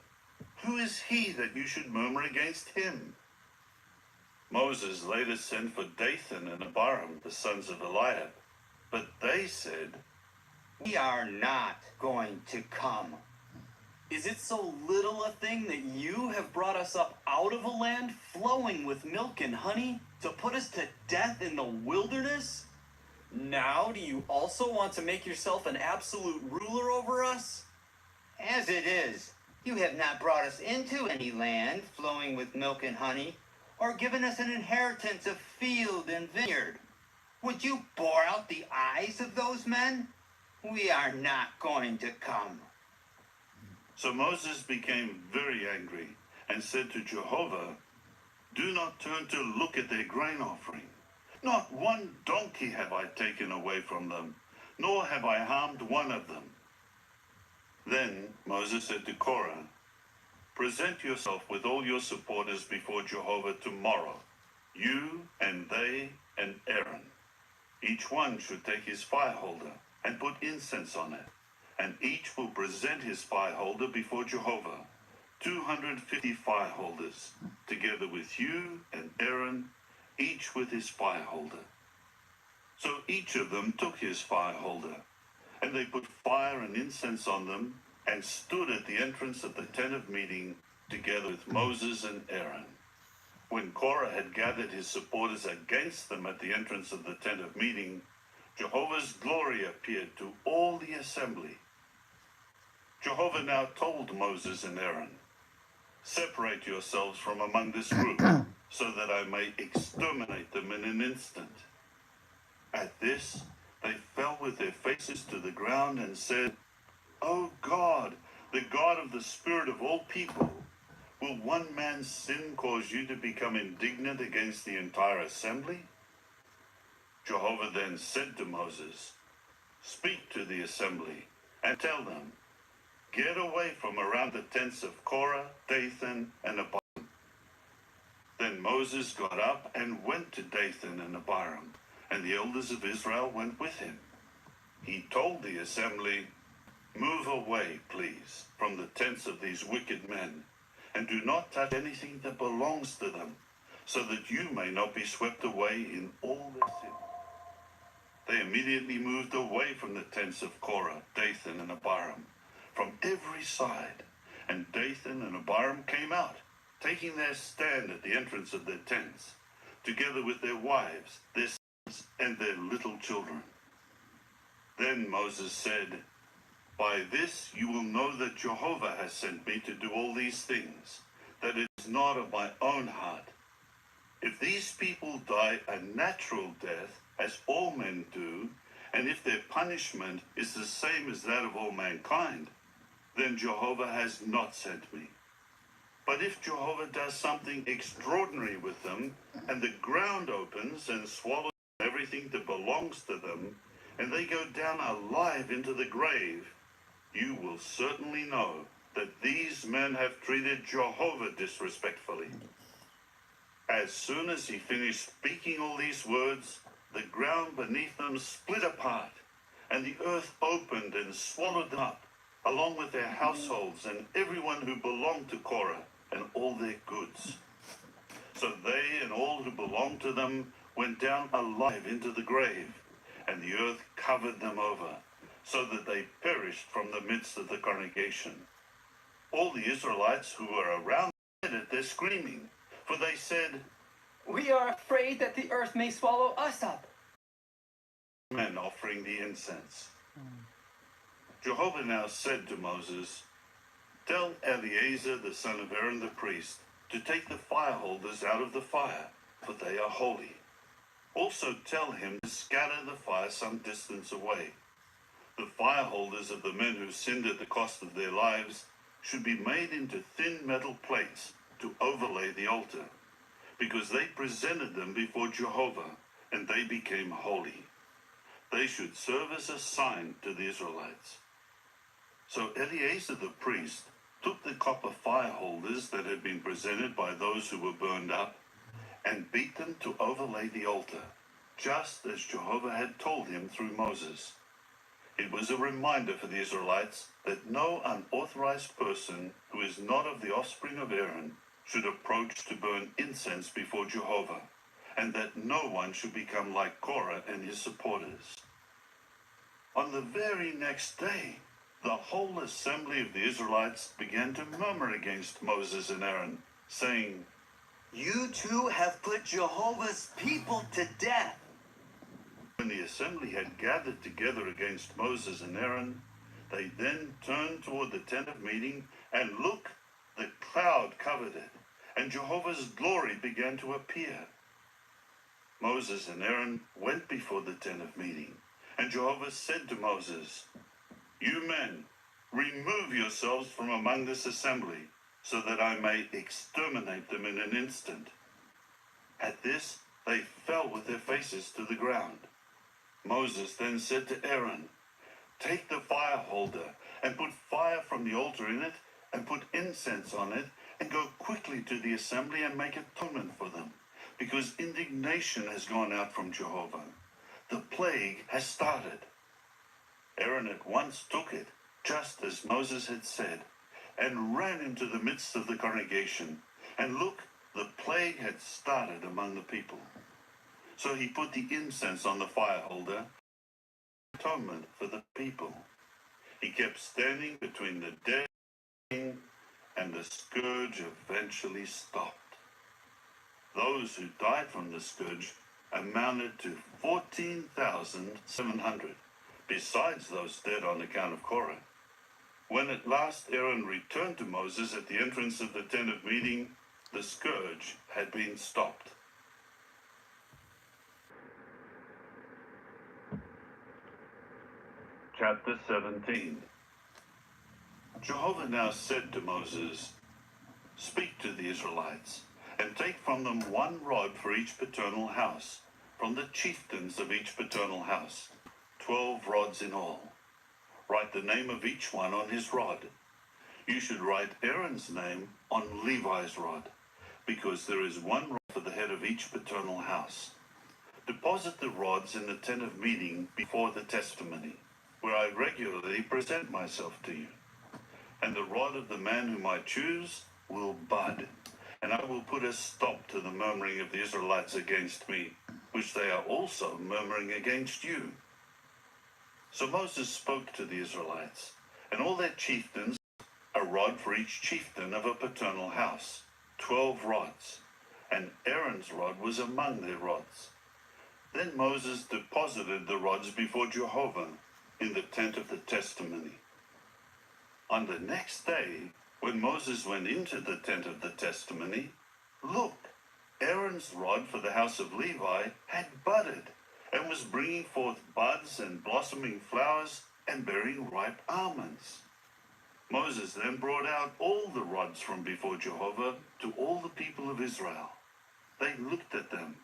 who is he that you should murmur against him? Moses later sent for Dathan and Abiram, the sons of Eliab, but they said, We are not going to come. Is it so little a thing that you have brought us up out of a land flowing with milk and honey to put us to death in the wilderness? Now do you also want to make yourself an absolute ruler over us? As it is, you have not brought us into any land flowing with milk and honey, or given us an inheritance of field and vineyard. Would you bore out the eyes of those men? We are not going to come. So Moses became very angry and said to Jehovah, Do not turn to look at their grain offering. Not one donkey have I taken away from them, nor have I harmed one of them. Then Moses said to Korah, Present yourself with all your supporters before Jehovah tomorrow, you and they and Aaron. Each one should take his fire holder and put incense on it, and each will present his fire holder before Jehovah, 250 fire holders, together with you and Aaron, each with his fire holder. So each of them took his fire holder, and they put fire and incense on them, and stood at the entrance of the tent of meeting, together with Moses and Aaron. When Korah had gathered his supporters against them at the entrance of the tent of meeting, Jehovah's glory appeared to all the assembly. Jehovah now told Moses and Aaron, Separate yourselves from among this group, so that I may exterminate them in an instant. At this, they fell with their faces to the ground and said, O God, the God of the spirit of all people, will one man's sin cause you to become indignant against the entire assembly? Jehovah then said to Moses, Speak to the assembly and tell them, Get away from around the tents of Korah, Dathan, and Abiram. Then Moses got up and went to Dathan and Abiram, and the elders of Israel went with him. He told the assembly, Move away, please, from the tents of these wicked men, and do not touch anything that belongs to them, so that you may not be swept away in all their sin. They immediately moved away from the tents of Korah, Dathan, and Abiram, from every side, and Dathan and Abiram came out, taking their stand at the entrance of their tents, together with their wives, their sons, and their little children. Then Moses said, By this you will know that Jehovah has sent me to do all these things, that it is not of my own heart. If these people die a natural death, as all men do, and if their punishment is the same as that of all mankind, then Jehovah has not sent me. But if Jehovah does something extraordinary with them, and the ground opens and swallows everything that belongs to them, and they go down alive into the grave, you will certainly know that these men have treated Jehovah disrespectfully. As soon as he finished speaking all these words, the ground beneath them split apart, and the earth opened and swallowed them up, along with their households and everyone who belonged to Korah and all their goods. So they and all who belonged to them went down alive into the grave, and the earth covered them over, so that they perished from the midst of the congregation. All the Israelites who were around heard their screaming, For they said, We are afraid that the earth may swallow us up. men offering the incense. Jehovah now said to Moses, tell Eleazar the son of Aaron the priest to take the fire holders out of the fire, for they are holy. Also tell him to scatter the fire some distance away. The fire holders of the men who sinned at the cost of their lives should be made into thin metal plates to overlay the altar, because they presented them before Jehovah, and they became holy. They should serve as a sign to the Israelites. So Eleazar the priest took the copper fire holders that had been presented by those who were burned up, and beat them to overlay the altar, just as Jehovah had told him through Moses. It was a reminder for the Israelites that no unauthorized person who is not of the offspring of Aaron should approach to burn incense before Jehovah, and that no one should become like Korah and his supporters. On the very next day, the whole assembly of the Israelites began to murmur against Moses and Aaron, saying, You two have put Jehovah's people to death. When the assembly had gathered together against Moses and Aaron, they then turned toward the tent of meeting, and look, the cloud covered it, and Jehovah's glory began to appear. Moses and Aaron went before the tent of meeting, and Jehovah said to Moses, You men, remove yourselves from among this assembly, so that I may exterminate them in an instant. At this, they fell with their faces to the ground. Moses then said to Aaron, Take the fire holder, and put fire from the altar in it, and put incense on it, and go quickly to the assembly and make atonement for them, because indignation has gone out from Jehovah. The plague has started. Aaron at once took it, just as Moses had said, and ran into the midst of the congregation. And look, the plague had started among the people. So he put the incense on the fire holder, atonement for the people. He kept standing between the dead and the scourge eventually stopped. Those who died from the scourge amounted to 14,700, besides those dead on account of Korah. When at last Aaron returned to Moses at the entrance of the tent of meeting, the scourge had been stopped. Chapter 17. Jehovah now said to Moses, Speak to the Israelites, and take from them one rod for each paternal house, from the chieftains of each paternal house, 12 rods in all. Write the name of each one on his rod. You should write Aaron's name on Levi's rod, because there is one rod for the head of each paternal house. Deposit the rods in the tent of meeting before the testimony, where I regularly present myself to you. And the rod of the man whom I choose will bud, and I will put a stop to the murmuring of the Israelites against me, which they are also murmuring against you. So Moses spoke to the Israelites, and all their chieftains, a rod for each chieftain of a paternal house, 12 rods, and Aaron's rod was among their rods. Then Moses deposited the rods before Jehovah in the tent of the testimony. On the next day, when Moses went into the tent of the testimony, look, Aaron's rod for the house of Levi had budded, and was bringing forth buds and blossoming flowers and bearing ripe almonds. Moses then brought out all the rods from before Jehovah to all the people of Israel. They looked at them,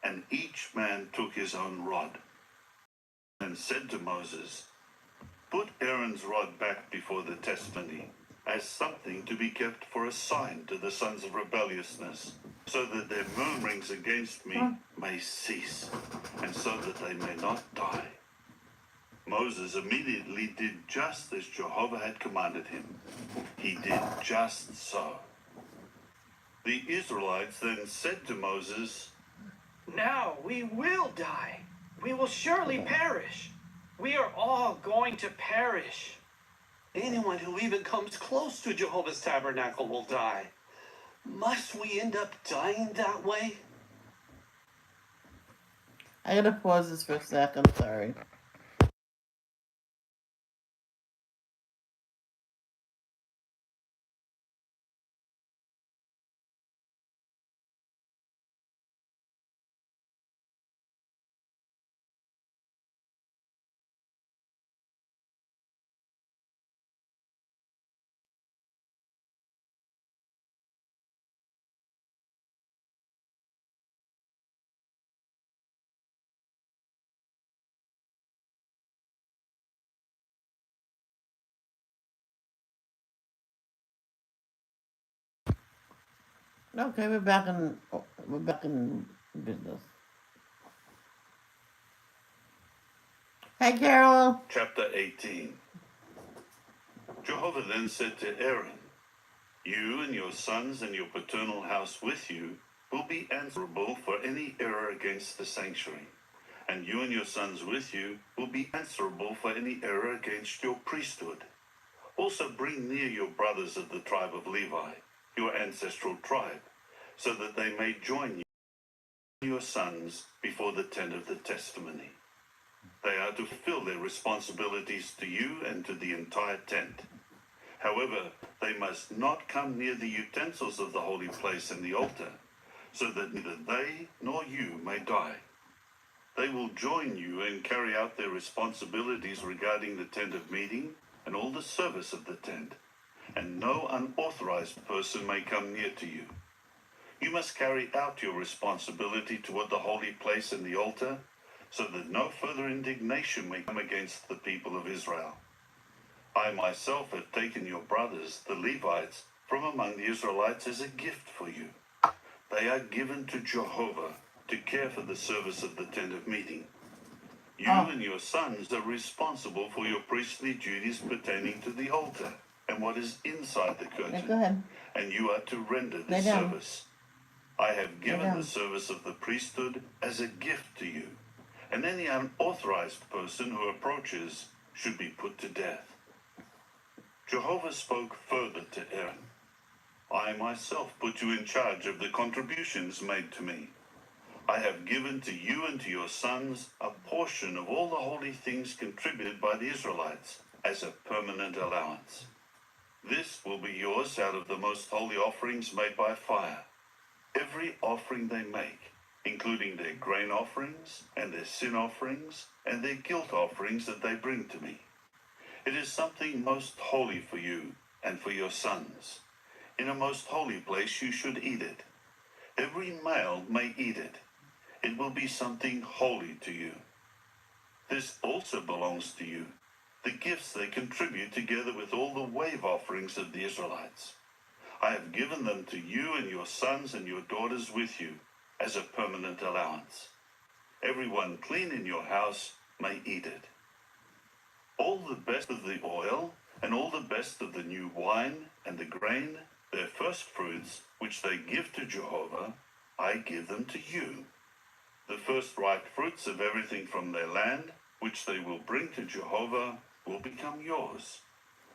and each man took his own rod, and said to Moses, Put Aaron's rod back before the testimony, as something to be kept for a sign to the sons of rebelliousness, so that their murmurings against me may cease, and so that they may not die. Moses immediately did just as Jehovah had commanded him. He did just so. The Israelites then said to Moses, Now we will die. We will surely perish. We are all going to perish. Anyone who even comes close to Jehovah's tabernacle will die. Must we end up dying that way? I gotta pause this for a sec. I'm sorry. Okay, we're back in business. Hey, Carol. Chapter 18. Jehovah then said to Aaron, "You and your sons and your paternal house with you will be answerable for any error against the sanctuary, and you and your sons with you will be answerable for any error against your priesthood. Also bring near your brothers of the tribe of Levi, your ancestral tribe, so that they may join you and your sons before the tent of the testimony. They are to fulfill their responsibilities to you and to the entire tent. However, they must not come near the utensils of the holy place and the altar, so that neither they nor you may die. They will join you and carry out their responsibilities regarding the tent of meeting and all the service of the tent, and no unauthorized person may come near to you. You must carry out your responsibility toward the holy place and the altar, so that no further indignation may come against the people of Israel. I myself have taken your brothers, the Levites, from among the Israelites as a gift for you. They are given to Jehovah to care for the service of the tent of meeting. You and your sons are responsible for your priestly duties pertaining to the altar and what is inside the curtain. Go ahead. And you are to render the service. I have given the service of the priesthood as a gift to you, and any unauthorized person who approaches should be put to death." Jehovah spoke further to Aaron, "I myself put you in charge of the contributions made to me. I have given to you and to your sons a portion of all the holy things contributed by the Israelites as a permanent allowance. This will be yours out of the most holy offerings made by fire. Every offering they make, including their grain offerings and their sin offerings and their guilt offerings that they bring to me. It is something most holy for you and for your sons. In a most holy place you should eat it. Every male may eat it. It will be something holy to you. This also belongs to you, the gifts they contribute together with all the wave offerings of the Israelites. I have given them to you and your sons and your daughters with you as a permanent allowance. Everyone clean in your house may eat it. All the best of the oil and all the best of the new wine and the grain, their first fruits, which they give to Jehovah, I give them to you. The first ripe fruits of everything from their land, which they will bring to Jehovah, will become yours.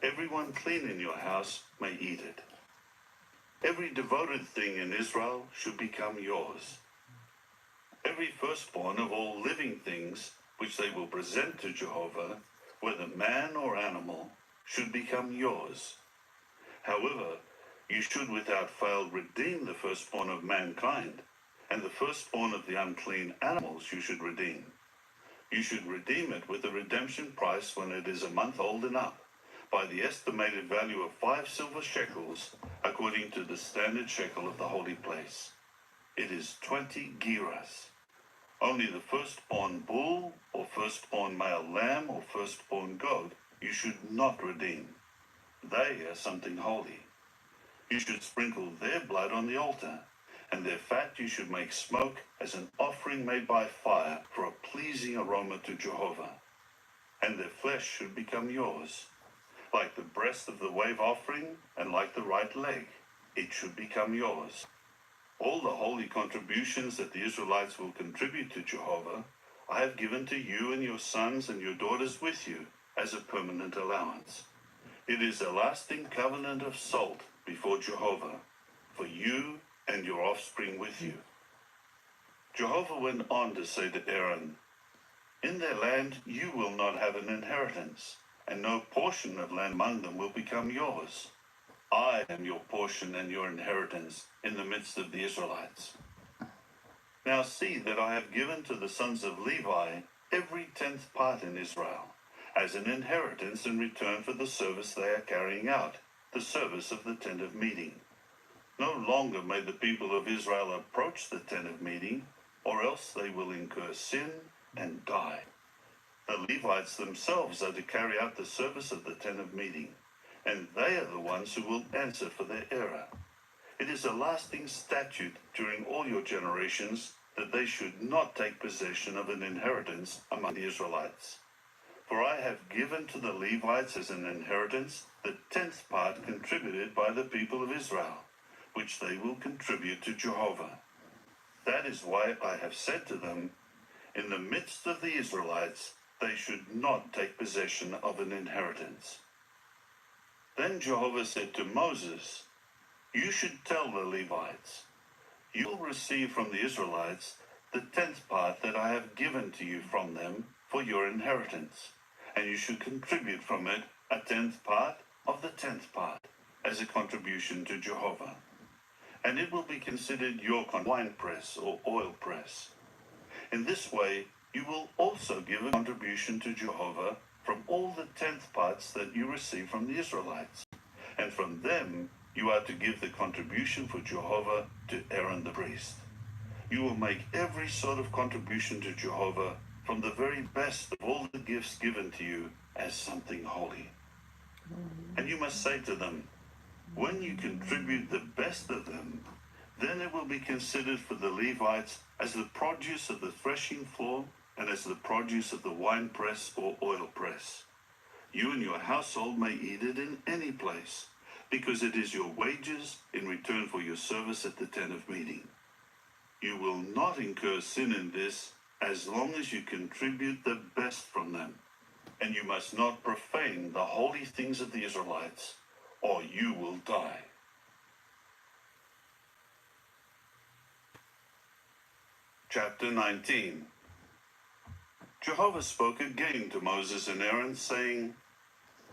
Everyone clean in your house may eat it. Every devoted thing in Israel should become yours. Every firstborn of all living things which they will present to Jehovah, whether man or animal, should become yours. However, you should without fail redeem the firstborn of mankind, and the firstborn of the unclean animals you should redeem. You should redeem it with a redemption price when it is a month old and up, by the estimated value of 5 silver shekels, according to the standard shekel of the holy place. It is 20 gerahs. Only the firstborn bull, or firstborn male lamb, or firstborn goat you should not redeem. They are something holy. You should sprinkle their blood on the altar, and their fat you should make smoke as an offering made by fire for a pleasing aroma to Jehovah. And their flesh should become yours. Like the breast of the wave offering, and like the right leg, it should become yours. All the holy contributions that the Israelites will contribute to Jehovah, I have given to you and your sons and your daughters with you as a permanent allowance. It is a lasting covenant of salt before Jehovah, for you and your offspring with you. Jehovah went on to say to Aaron, in their land you will not have an inheritance, and no portion of land among them will become yours. I am your portion and your inheritance in the midst of the Israelites. Now see that I have given to the sons of Levi every 10th part in Israel, as an inheritance in return for the service they are carrying out, the service of the tent of meeting. No longer may the people of Israel approach the tent of meeting, or else they will incur sin and die. The Levites themselves are to carry out the service of the tent of meeting, and they are the ones who will answer for their error. It is a lasting statute during all your generations that they should not take possession of an inheritance among the Israelites. For I have given to the Levites as an inheritance the 10th part contributed by the people of Israel, which they will contribute to Jehovah. That is why I have said to them, in the midst of the Israelites, they should not take possession of an inheritance. Then Jehovah said to Moses, you should tell the Levites, you will receive from the Israelites the 10th part that I have given to you from them for your inheritance, and you should contribute from it a 10th part of the 10th part as a contribution to Jehovah. And it will be considered your winepress or oil press. In this way, you will also give a contribution to Jehovah from all the 10th parts that you receive from the Israelites, and from them you are to give the contribution for Jehovah to Aaron the priest. You will make every sort of contribution to Jehovah from the very best of all the gifts given to you as something holy. And you must say to them, when you contribute the best of them, then it will be considered for the Levites as the produce of the threshing floor and as the produce of the winepress or oil press. You and your household may eat it in any place, because it is your wages in return for your service at the tent of meeting. You will not incur sin in this as long as you contribute the best from them, and you must not profane the holy things of the Israelites, or you will die. Chapter 19. Jehovah spoke again to Moses and Aaron, saying,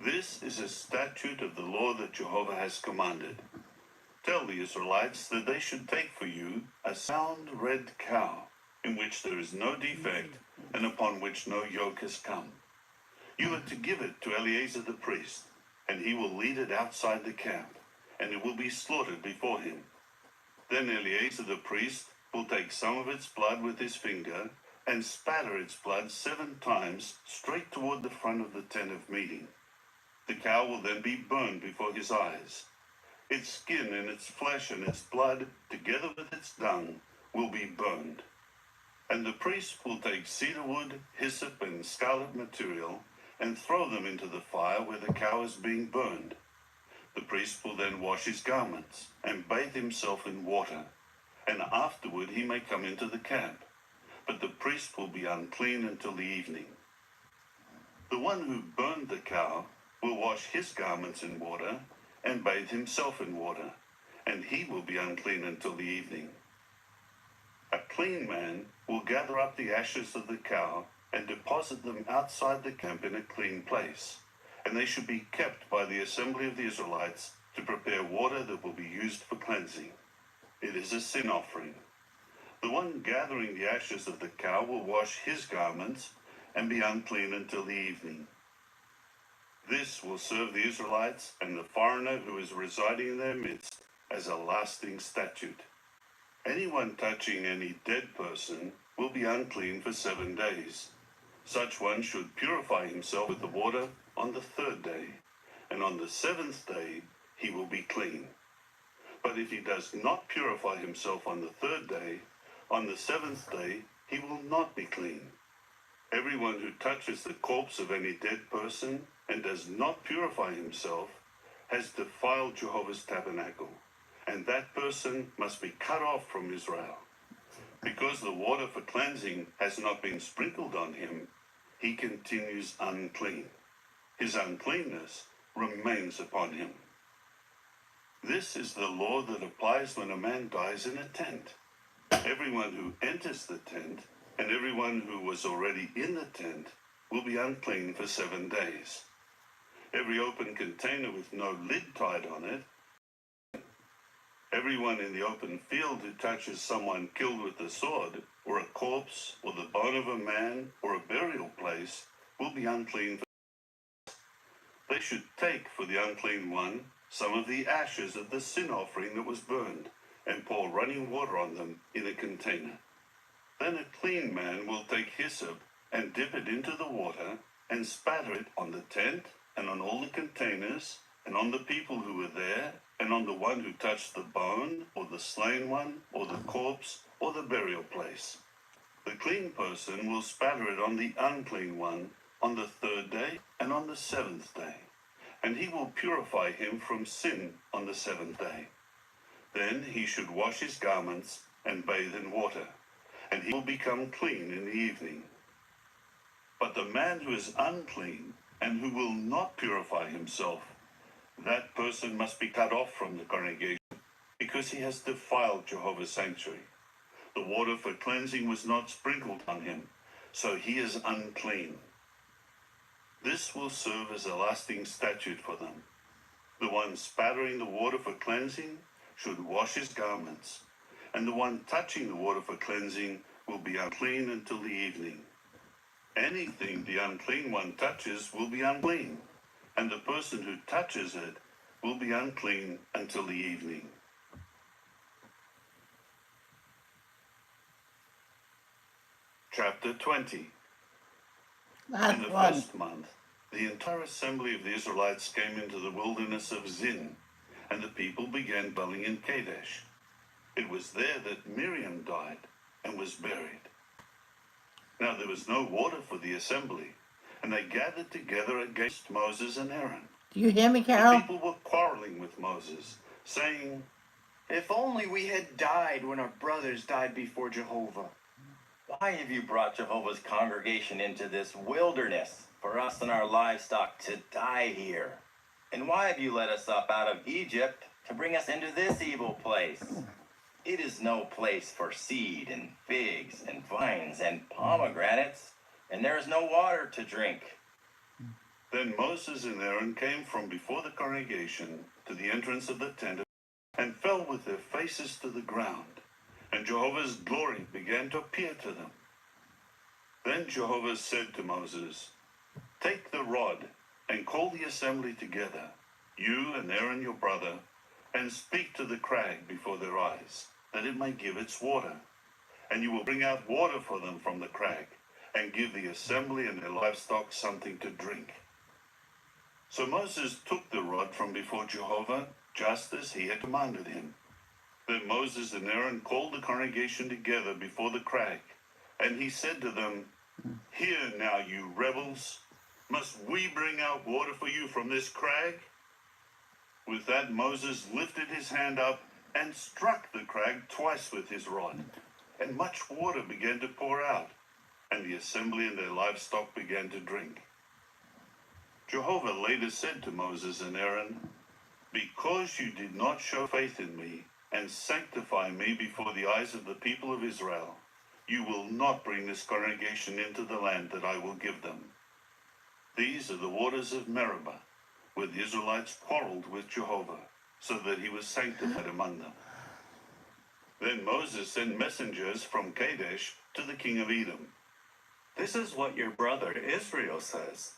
this is a statute of the law that Jehovah has commanded. Tell the Israelites that they should take for you a sound red cow, in which there is no defect, and upon which no yoke has come. You are to give it to Eleazar the priest, and he will lead it outside the camp, and it will be slaughtered before him. Then Eleazar the priest will take some of its blood with his finger, and spatter its blood 7 times straight toward the front of the tent of meeting. The cow will then be burned before his eyes. Its skin and its flesh and its blood, together with its dung, will be burned. And the priest will take cedar wood, hyssop, and scarlet material, and throw them into the fire where the cow is being burned. The priest will then wash his garments, and bathe himself in water, and afterward he may come into the camp. But the priest will be unclean until the evening. The one who burned the cow will wash his garments in water, and bathe himself in water, and he will be unclean until the evening. A clean man will gather up the ashes of the cow and deposit them outside the camp in a clean place, and they should be kept by the assembly of the Israelites to prepare water that will be used for cleansing. It is a sin offering. The one gathering the ashes of the cow will wash his garments and be unclean until the evening. This will serve the Israelites and the foreigner who is residing in their midst as a lasting statute. Anyone touching any dead person will be unclean for 7 days. Such one should purify himself with the water on the 3rd day, and on the 7th day he will be clean. But if he does not purify himself on the 3rd day, on the 7th day he will not be clean. Everyone who touches the corpse of any dead person and does not purify himself has defiled Jehovah's tabernacle, and that person must be cut off from Israel. Because the water for cleansing has not been sprinkled on him, he continues unclean. His uncleanness remains upon him. This is the law that applies when a man dies in a tent. Everyone who enters the tent and everyone who was already in the tent will be unclean for 7 days. Every open container with no lid tied on it, everyone in the open field who touches someone killed with the sword, or a corpse, or the bone of a man, or a burial place, will be unclean. They should take for the unclean one some of the ashes of the sin offering that was burned, and pour running water on them in a container. Then a clean man will take hyssop and dip it into the water, and spatter it on the tent, and on all the containers, and on the people who were there, and on the one who touched the bone, or the slain one, or the corpse, or the burial place. The clean person will spatter it on the unclean one on the 3rd day and on the 7th day, and he will purify him from sin on the 7th day. Then he should wash his garments and bathe in water, and he will become clean in the evening. But the man who is unclean and who will not purify himself, that person must be cut off from the congregation, because he has defiled Jehovah's sanctuary. The water for cleansing was not sprinkled on him, so he is unclean. This will serve as a lasting statute for them. The one spattering the water for cleansing should wash his garments, and the one touching the water for cleansing will be unclean until the evening. Anything the unclean one touches will be unclean, and the person who touches it will be unclean until the evening. Chapter 20. Last In the one. first month, the entire assembly of the Israelites came into the wilderness of Zin, and the people began dwelling in Kadesh. It was there that Miriam died and was buried. Now there was no water for the assembly, and they gathered together against Moses and Aaron. Do you hear me, The Carol? people were quarreling with Moses, saying, If only we had died when our brothers died before Jehovah. Why have you brought Jehovah's congregation into this wilderness for us and our livestock to die here? And why have you led us up out of Egypt to bring us into this evil place? It is no place for seed and figs and vines and pomegranates, and there is no water to drink. Then Moses and Aaron came from before the congregation to the entrance of the tent and fell with their faces to the ground, and Jehovah's glory began to appear to them. Then Jehovah said to Moses, "Take the rod and call the assembly together, you and Aaron your brother, and speak to the crag before their eyes, that it may give its water. And you will bring out water for them from the crag, and give the assembly and their livestock something to drink." So Moses took the rod from before Jehovah, just as he had commanded him. Then Moses and Aaron called the congregation together before the crag, and he said to them, "Hear now, you rebels, must we bring out water for you from this crag?" With that Moses lifted his hand up and struck the crag twice with his rod, and much water began to pour out, and the assembly and their livestock began to drink. Jehovah later said to Moses and Aaron, "Because you did not show faith in me and sanctify me before the eyes of the people of Israel, you will not bring this congregation into the land that I will give them." These are the waters of Meribah, where the Israelites quarreled with Jehovah, so that he was sanctified among them. Then Moses sent messengers from Kadesh to the king of Edom. This is what your brother Israel says.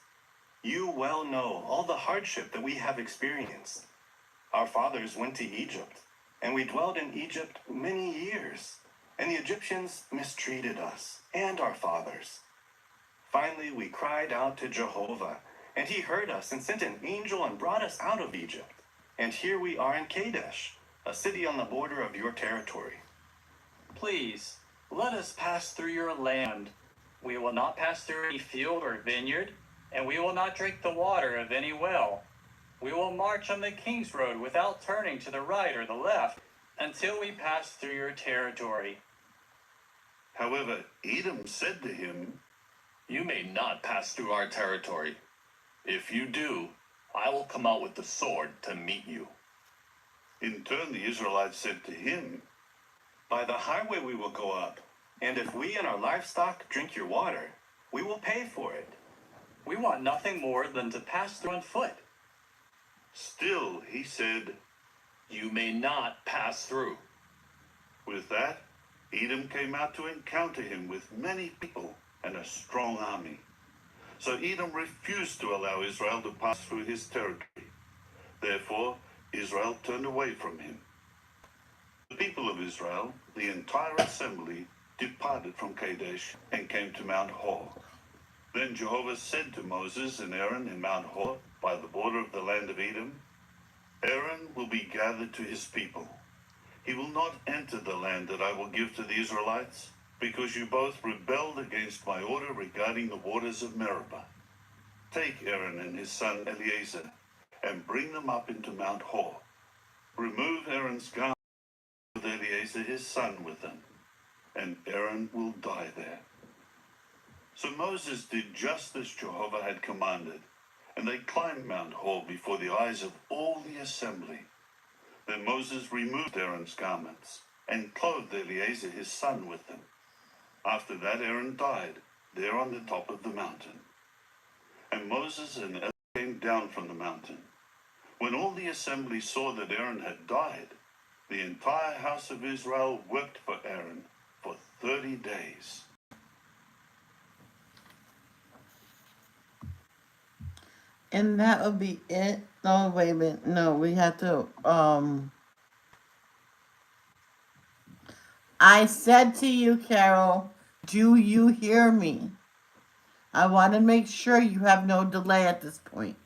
You well know all the hardship that we have experienced. Our fathers went to Egypt, and we dwelled in Egypt many years, and the Egyptians mistreated us and our fathers. Finally, we cried out to Jehovah, and he heard us and sent an angel and brought us out of Egypt. And here we are in Kadesh, a city on the border of your territory. Please, let us pass through your land. We will not pass through any field or vineyard, and we will not drink the water of any well. We will march on the king's road without turning to the right or the left until we pass through your territory. However, Edom said to him, "You may not pass through our territory. If you do, I will come out with the sword to meet you." In turn, the Israelites said to him, By the highway we will go up, and if we and our livestock drink your water, we will pay for it. We want nothing more than to pass through on foot. Still, he said, You may not pass through. With that, Edom came out to encounter him with many people and a strong army. So Edom refused to allow Israel to pass through his territory. Therefore, Israel turned away from him. The people of Israel, the entire assembly, departed from Kadesh and came to Mount Hor. Then Jehovah said to Moses and Aaron in Mount Hor, by the border of the land of Edom, Aaron will be gathered to his people. He will not enter the land that I will give to the Israelites, because you both rebelled against my order regarding the waters of Meribah. Take Aaron and his son Eleazar, and bring them up into Mount Hor. Remove Aaron's garment with Eleazar his son with them, and Aaron will die there. So Moses did just as Jehovah had commanded, and they climbed Mount Hor before the eyes of all the assembly. Then Moses removed Aaron's garments, and clothed Eleazar his son with them. After that Aaron died there on the top of the mountain. And Moses and Aaron came down from the mountain. When all the assembly saw that Aaron had died, the entire house of Israel wept for Aaron for 30 days. And that would be it. No, wait a minute. No, we have to, I said to you, Carol, do you hear me? I want to make sure you have no delay at this point.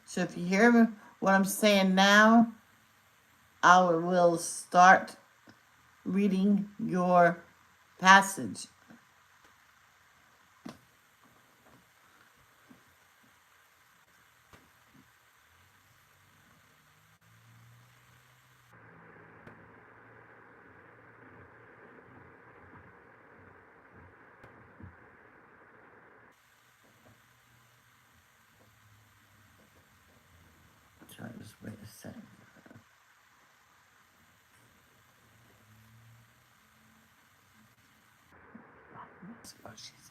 So if you hear what I'm saying now, I will start reading your passage. Try to just wait a second. Oh, she's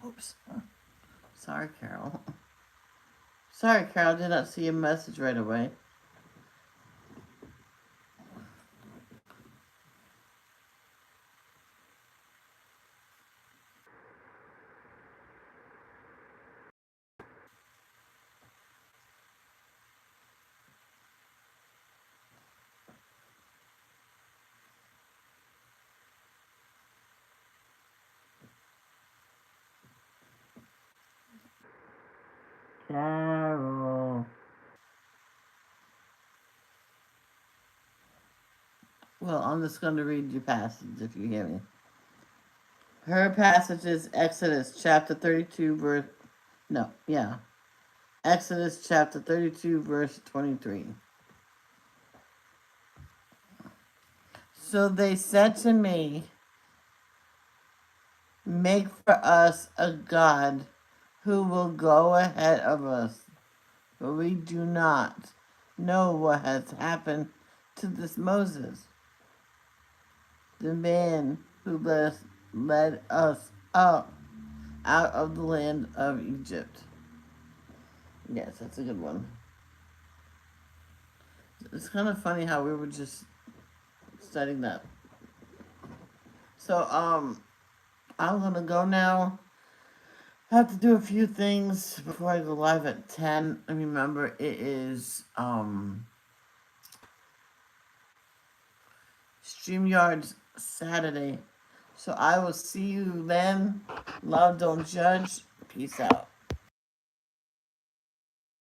in. Oops. Sorry, Carol. Sorry, Carol. Did not see your message right away. Carol. Well, I'm just going to read your passage if you hear me. Her passage is Exodus chapter 32 verse... No, yeah. Exodus chapter 32 verse 23. So they said to me, make for us a God who will go ahead of us, for we do not know what has happened to this Moses, the man who led us up out of the land of Egypt. Yes, that's a good one. It's kind of funny how we were just studying that. So, I'm gonna go now. I have to do a few things before I go live at 10. And remember, it is, StreamYard's Saturday. So I will see you then. Love, don't judge. Peace out.